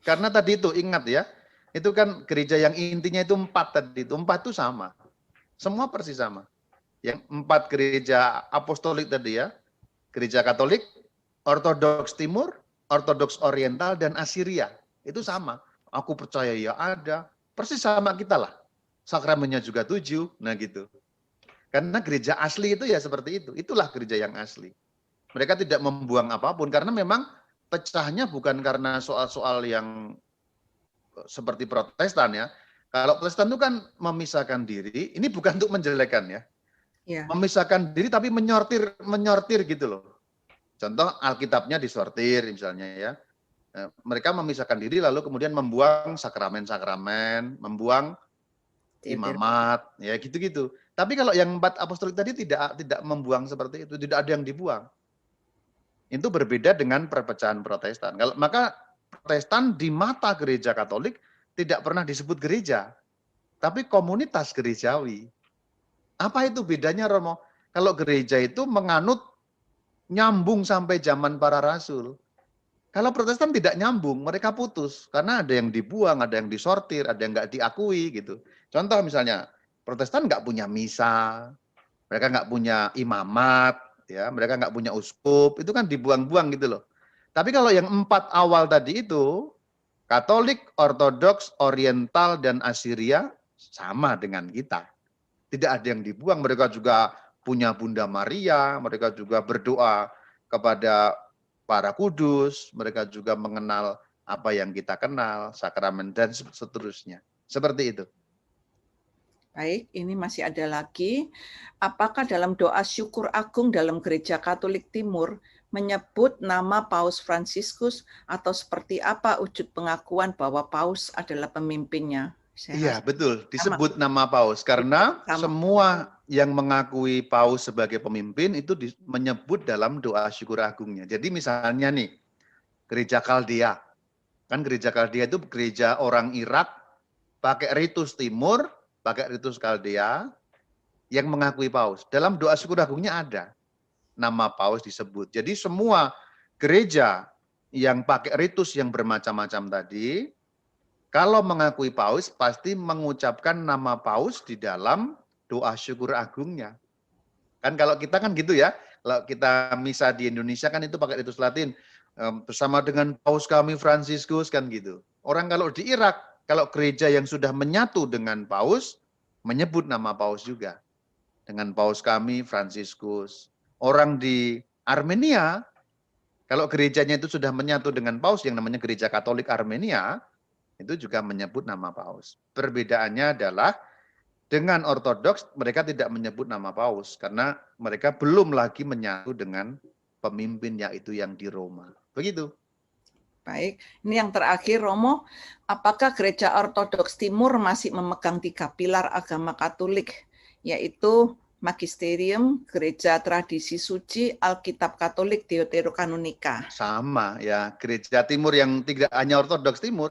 [SPEAKER 4] Karena tadi itu ingat ya, itu kan gereja yang intinya itu 4 tadi itu, 4 itu sama. Semua persis sama. Yang 4 gereja apostolik tadi ya, gereja Katolik, Ortodoks Timur, Ortodoks Oriental, dan Assyria. Itu sama. Aku percaya ya ada, persis sama kita lah. Sakramennya juga 7, nah gitu. Karena gereja asli itu ya seperti itu, itulah gereja yang asli. Mereka tidak membuang apapun, karena memang pecahnya bukan karena soal-soal yang seperti Protestan ya. Kalau Protestan itu kan memisahkan diri, ini bukan untuk menjelekkan ya. Memisahkan diri tapi menyortir gitu loh. Contoh Alkitabnya disortir misalnya ya. Mereka memisahkan diri lalu kemudian membuang sakramen-sakramen, membuang imamat, ya gitu-gitu. Tapi kalau yang 4 apostolik tadi tidak membuang seperti itu, tidak ada yang dibuang. Itu berbeda dengan perpecahan Protestan. Maka Protestan di mata gereja Katolik tidak pernah disebut gereja, tapi komunitas gerejawi. Apa itu bedanya Romo? Kalau gereja itu menganut nyambung sampai zaman para rasul. Kalau Protestan tidak nyambung, mereka putus. Karena ada yang dibuang, ada yang disortir, ada yang nggak diakui gitu. Contoh misalnya, Protestan nggak punya misa, mereka nggak punya imamat, ya, mereka nggak punya uskup, itu kan dibuang-buang gitu loh. Tapi kalau yang 4 awal tadi itu, Katolik, Ortodoks, Oriental, dan Assyria, sama dengan kita. Tidak ada yang dibuang, mereka juga punya Bunda Maria, mereka juga berdoa kepada para kudus, mereka juga mengenal apa yang kita kenal, sakramen, dan seterusnya. Seperti itu.
[SPEAKER 5] Baik, ini masih ada lagi. Apakah dalam doa syukur agung dalam Gereja Katolik Timur menyebut nama Paus Fransiskus atau seperti apa wujud pengakuan bahwa Paus adalah pemimpinnya?
[SPEAKER 4] Iya, betul. Disebut nama Paus karena semua yang mengakui Paus sebagai pemimpin itu menyebut dalam doa syukur agungnya. Jadi misalnya nih, Gereja Kaldea. Kan Gereja Kaldea itu gereja orang Irak, pakai ritus Timur, pakai ritus Kaldea, yang mengakui Paus. Dalam doa syukur agungnya ada nama Paus disebut. Jadi semua gereja yang pakai ritus yang bermacam-macam tadi, kalau mengakui Paus, pasti mengucapkan nama Paus di dalam doa syukur agungnya. Kan kalau kita kan gitu ya, kalau kita misa di Indonesia kan itu pakai ritus Latin, bersama dengan Paus kami Fransiskus kan gitu. Orang kalau di Irak, kalau gereja yang sudah menyatu dengan Paus, menyebut nama Paus juga. Dengan Paus kami Fransiskus. Orang di Armenia, kalau gerejanya itu sudah menyatu dengan Paus, yang namanya Gereja Katolik Armenia, itu juga menyebut nama Paus. Perbedaannya adalah dengan Ortodoks, mereka tidak menyebut nama Paus, karena mereka belum lagi menyatu dengan pemimpin, yaitu yang di Roma. Begitu.
[SPEAKER 5] Baik, ini yang terakhir Romo, apakah Gereja Ortodoks Timur masih memegang 3 pilar agama Katolik, yaitu Magisterium, Gereja Tradisi Suci, Alkitab Katolik, Deuterokanonika?
[SPEAKER 4] Sama ya, Gereja Timur yang tidak hanya Ortodoks Timur,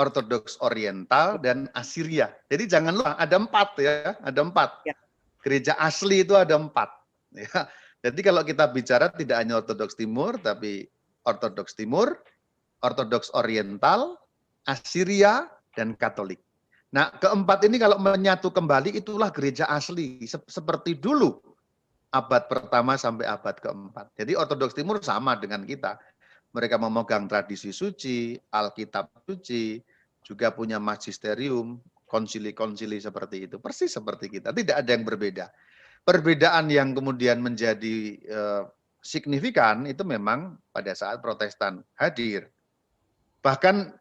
[SPEAKER 4] Ortodoks Oriental, dan Assyria. Jadi jangan lupa ada 4 ya, ada 4.
[SPEAKER 5] Ya.
[SPEAKER 4] Gereja asli itu ada 4. Ya. Jadi kalau kita bicara tidak hanya Ortodoks Timur, tapi Ortodoks Timur, Ortodoks Oriental, Assyria, dan Katolik. Nah, keempat ini kalau menyatu kembali itulah gereja asli, seperti dulu, abad pertama sampai abad keempat. Jadi Ortodoks Timur sama dengan kita. Mereka memegang tradisi suci, Alkitab suci, juga punya magisterium, konsili-konsili seperti itu. Persis seperti kita, tidak ada yang berbeda. Perbedaan yang kemudian menjadi signifikan itu memang pada saat Protestan hadir. Bahkan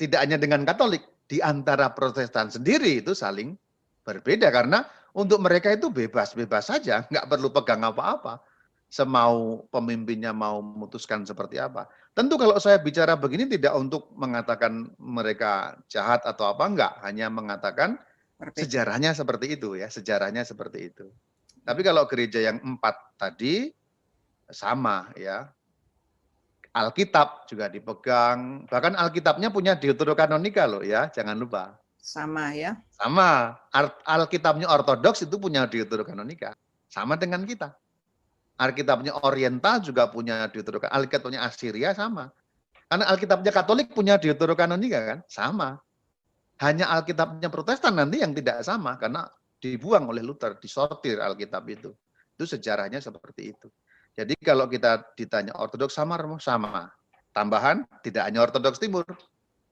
[SPEAKER 4] tidak hanya dengan Katolik, di antara Protestan sendiri itu saling berbeda karena untuk mereka itu bebas-bebas saja, nggak perlu pegang apa-apa. Semau pemimpinnya mau memutuskan seperti apa. Tentu kalau saya bicara begini tidak untuk mengatakan mereka jahat atau apa, enggak. Hanya mengatakan sejarahnya seperti itu ya, sejarahnya seperti itu. Tapi kalau gereja yang 4 tadi sama ya. Alkitab juga dipegang, bahkan Alkitabnya punya Deuterokanonika loh ya, jangan lupa.
[SPEAKER 5] Sama ya.
[SPEAKER 4] Sama, Alkitabnya Ortodoks itu punya Deuterokanonika, sama dengan kita. Alkitabnya Oriental juga punya Deuterokanonika, Alkitabnya Assyria sama. Karena Alkitabnya Katolik punya Deuterokanonika kan, sama. Hanya Alkitabnya Protestan nanti yang tidak sama, karena dibuang oleh Luther, disortir Alkitab itu. Itu sejarahnya seperti itu. Jadi kalau kita ditanya Ortodoks sama, sama. Tambahan, tidak hanya Ortodoks Timur,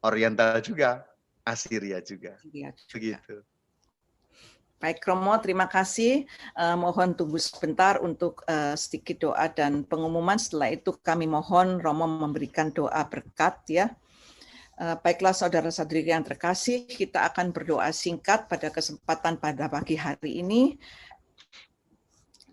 [SPEAKER 4] Oriental juga, Assyria juga. Begitu.
[SPEAKER 5] Baik Romo, terima kasih. Mohon tunggu sebentar untuk sedikit doa dan pengumuman. Setelah itu kami mohon Romo memberikan doa berkat ya. Baiklah saudara-saudari yang terkasih, kita akan berdoa singkat pada kesempatan pada pagi hari ini.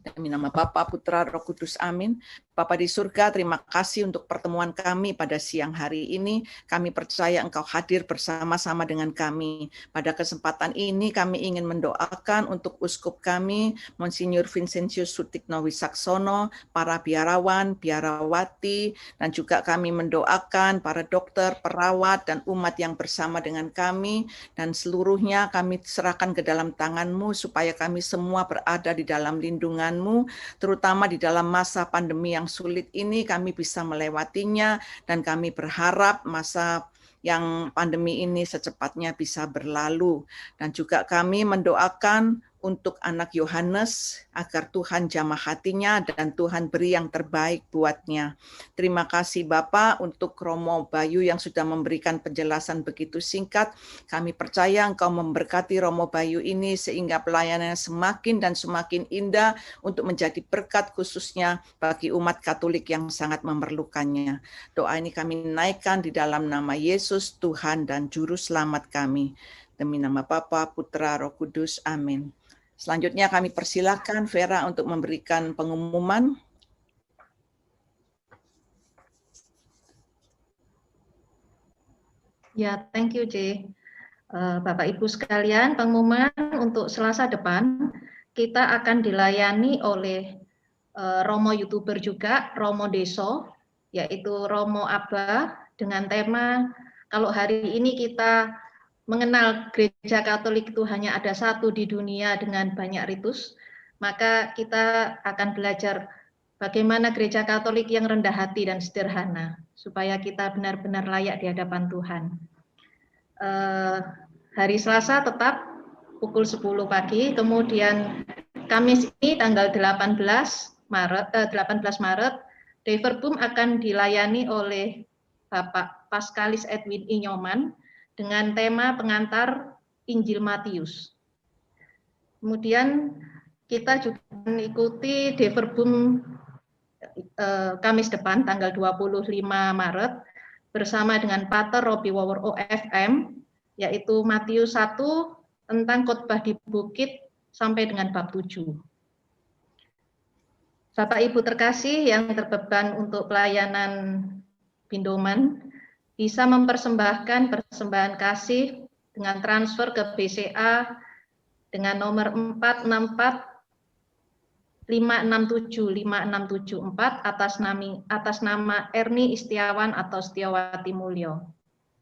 [SPEAKER 5] Demi nama Bapa, Putra, Roh Kudus, amin. Bapa di surga, terima kasih untuk pertemuan kami pada siang hari ini. Kami percaya Engkau hadir bersama-sama dengan kami. Pada kesempatan ini kami ingin mendoakan untuk uskup kami, Monsinyur Vincentius Sutikno Wisaksono, para biarawan, biarawati, dan juga kami mendoakan para dokter, perawat, dan umat yang bersama dengan kami, dan seluruhnya kami serahkan ke dalam tangan-Mu, supaya kami semua berada di dalam lindungan-Mu, terutama di dalam masa pandemi yang sulit ini kami bisa melewatinya, dan kami berharap masa yang pandemi ini secepatnya bisa berlalu. Dan juga kami mendoakan untuk anak Yohanes, agar Tuhan jamah hatinya dan Tuhan beri yang terbaik buatnya. Terima kasih Bapak untuk Romo Bayu yang sudah memberikan penjelasan begitu singkat. Kami percaya Engkau memberkati Romo Bayu ini sehingga pelayanannya semakin dan semakin indah untuk menjadi berkat khususnya bagi umat Katolik yang sangat memerlukannya. Doa ini kami naikkan di dalam nama Yesus, Tuhan dan Juru Selamat kami. Demi nama Bapa, Putra, Roh Kudus. Amin. Selanjutnya kami persilakan Vera untuk memberikan pengumuman.
[SPEAKER 1] Ya, thank you, J. Bapak Ibu sekalian, pengumuman untuk Selasa depan kita akan dilayani oleh Romo YouTuber juga, Romo Deso, yaitu Romo Abba, dengan tema kalau hari ini kita mengenal gereja Katolik itu hanya ada satu di dunia dengan banyak ritus, maka kita akan belajar bagaimana gereja Katolik yang rendah hati dan sederhana, supaya kita benar-benar layak di hadapan Tuhan. Hari Selasa tetap pukul 10 pagi, kemudian Kamis ini tanggal 18 Maret, Deverbum akan dilayani oleh Bapak Paskalis Edwin Inyoman, dengan tema pengantar Injil Matius. Kemudian kita juga mengikuti Deverbum Kamis depan tanggal 25 Maret bersama dengan Pater Robi Wower OFM, yaitu Matius 1 tentang khotbah di bukit sampai dengan bab 7. Bapak Ibu terkasih yang terbeban untuk pelayanan Bindoman, bisa mempersembahkan persembahan kasih dengan transfer ke BCA dengan nomor 46456756774 atas nama Erni Istiawan atau Setiawati Mulyo.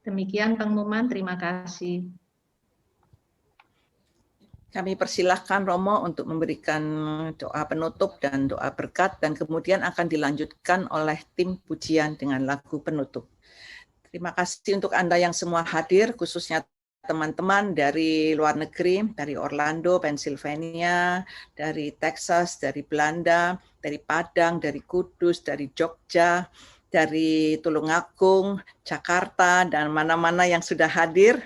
[SPEAKER 1] Demikian pengumuman, terima kasih.
[SPEAKER 5] Kami persilahkan Romo untuk memberikan doa penutup dan doa berkat, dan kemudian akan dilanjutkan oleh tim pujian dengan lagu penutup. Terima kasih untuk Anda yang semua hadir, khususnya teman-teman dari luar negeri, dari Orlando, Pennsylvania, dari Texas, dari Belanda, dari Padang, dari Kudus, dari Jogja, dari Tulungagung, Jakarta, dan mana-mana yang sudah hadir.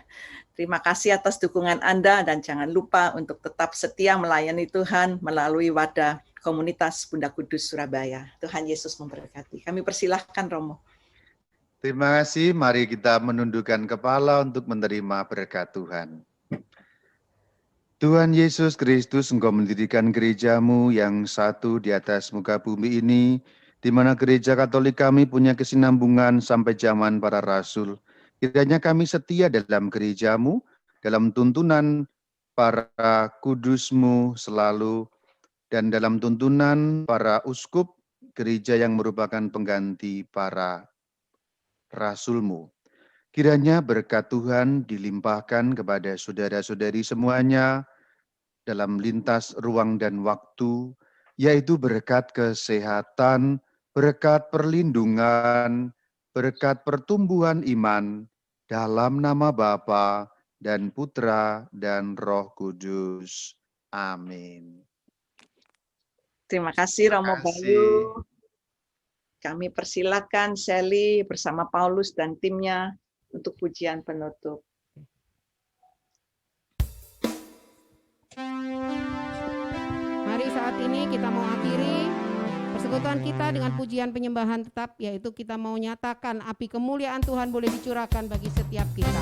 [SPEAKER 5] Terima kasih atas dukungan Anda, dan jangan lupa untuk tetap setia melayani Tuhan melalui wadah komunitas Bunda Kudus Surabaya. Tuhan Yesus memberkati. Kami persilahkan Romo.
[SPEAKER 4] Terima kasih, mari kita menundukkan kepala untuk menerima berkat Tuhan. Tuhan Yesus Kristus, Engkau mendirikan gerejamu yang satu di atas muka bumi ini, di mana gereja Katolik kami punya kesinambungan sampai zaman para rasul. Kiranya kami setia dalam gerejamu, dalam tuntunan para kudusmu selalu, dan dalam tuntunan para uskup, gereja yang merupakan pengganti para Rasulmu. Kiranya berkat Tuhan dilimpahkan kepada saudara-saudari semuanya dalam lintas ruang dan waktu, yaitu berkat kesehatan, berkat perlindungan, berkat pertumbuhan iman, dalam nama Bapa dan Putra dan Roh Kudus. Amin.
[SPEAKER 5] Terima kasih Romo Bayu. Kami persilakan Sally bersama Paulus dan timnya untuk pujian penutup.
[SPEAKER 2] Mari saat ini kita mau akhiri persekutuan kita dengan pujian penyembahan tetap, yaitu kita mau nyatakan api kemuliaan Tuhan boleh dicurahkan bagi setiap kita.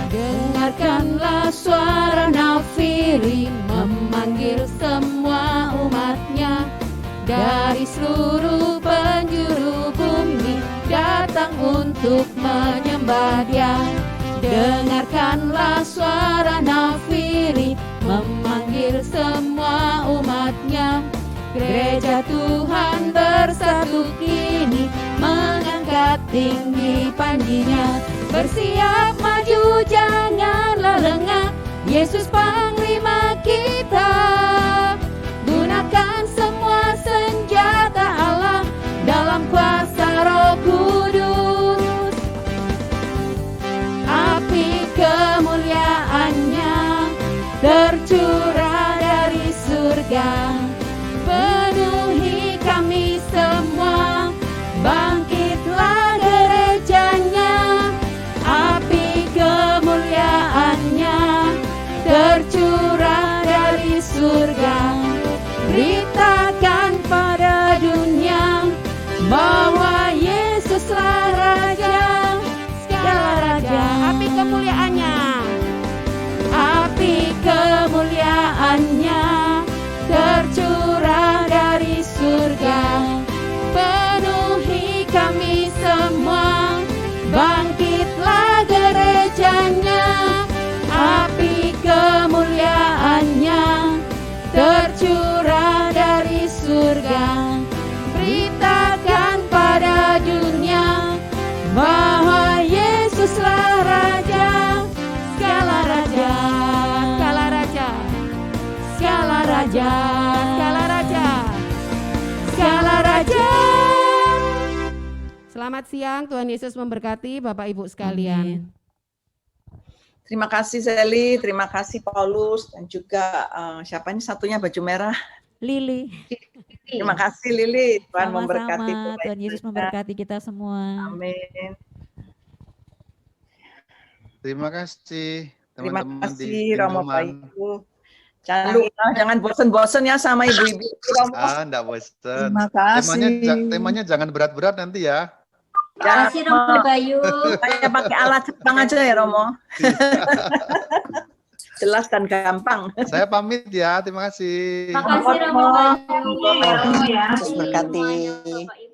[SPEAKER 2] Dengarkanlah suara nafiri memanggil semua umatnya dari seluruh penjuru bumi datang untuk menyembah Dia. Dengarkanlah suara nafiri memanggil semua umatnya. Gereja Tuhan bersatu kini mengangkat tinggi panjinya. Bersiap maju janganlah lengah, Yesus Panglima kita. Gunakan semua senjata Allah dalam kuasa Roh Kudus.
[SPEAKER 3] surga. Penuhi kami semua, bangkitlah gerejanya, api kemuliaannya tercurah dari surga. Beritakan pada dunia bahwa Yesuslah Raja, segala raja.
[SPEAKER 2] Api kemuliaannya,
[SPEAKER 3] Api kemuliaannya tercurah dari surga. Penuhi kami semua, bangkitlah gerejanya, api kemuliaannya tercurah dari surga. Beritakan pada dunia bahwa Yesuslah Raja, segala raja,
[SPEAKER 2] segala raja,
[SPEAKER 3] segala raja,
[SPEAKER 2] segala raja.
[SPEAKER 3] segala raja.
[SPEAKER 2] Selamat siang, Tuhan Yesus memberkati Bapak Ibu sekalian.
[SPEAKER 5] Terima kasih Sally, terima kasih Paulus, dan juga siapa ini satunya baju merah.
[SPEAKER 3] Lili,
[SPEAKER 5] Terima kasih Lili, Tuhan memberkati.
[SPEAKER 3] sama-sama.
[SPEAKER 5] Bapak
[SPEAKER 3] Tuhan
[SPEAKER 5] Ibu
[SPEAKER 3] Yesus
[SPEAKER 5] kita.
[SPEAKER 3] memberkati kita semua.
[SPEAKER 5] Amin.
[SPEAKER 4] Terima kasih
[SPEAKER 5] Terima
[SPEAKER 4] teman-teman di
[SPEAKER 5] kasih Romo
[SPEAKER 4] Indoman.
[SPEAKER 5] Bayu. Jangan lupa, jangan bosen-bosen ya sama ibu-ibu. Romo.
[SPEAKER 4] Enggak bosan.
[SPEAKER 5] Terima kasih.
[SPEAKER 4] Temanya jangan berat-berat nanti ya.
[SPEAKER 5] Jangan
[SPEAKER 3] Kasih Romo Bayu.
[SPEAKER 5] saya pakai alat Jepang aja ya Romo. Jelas dan gampang.
[SPEAKER 4] Saya pamit ya, terima kasih.
[SPEAKER 3] Makasih Romo Bayu.
[SPEAKER 5] Terima kasih.
[SPEAKER 3] Terima kasih.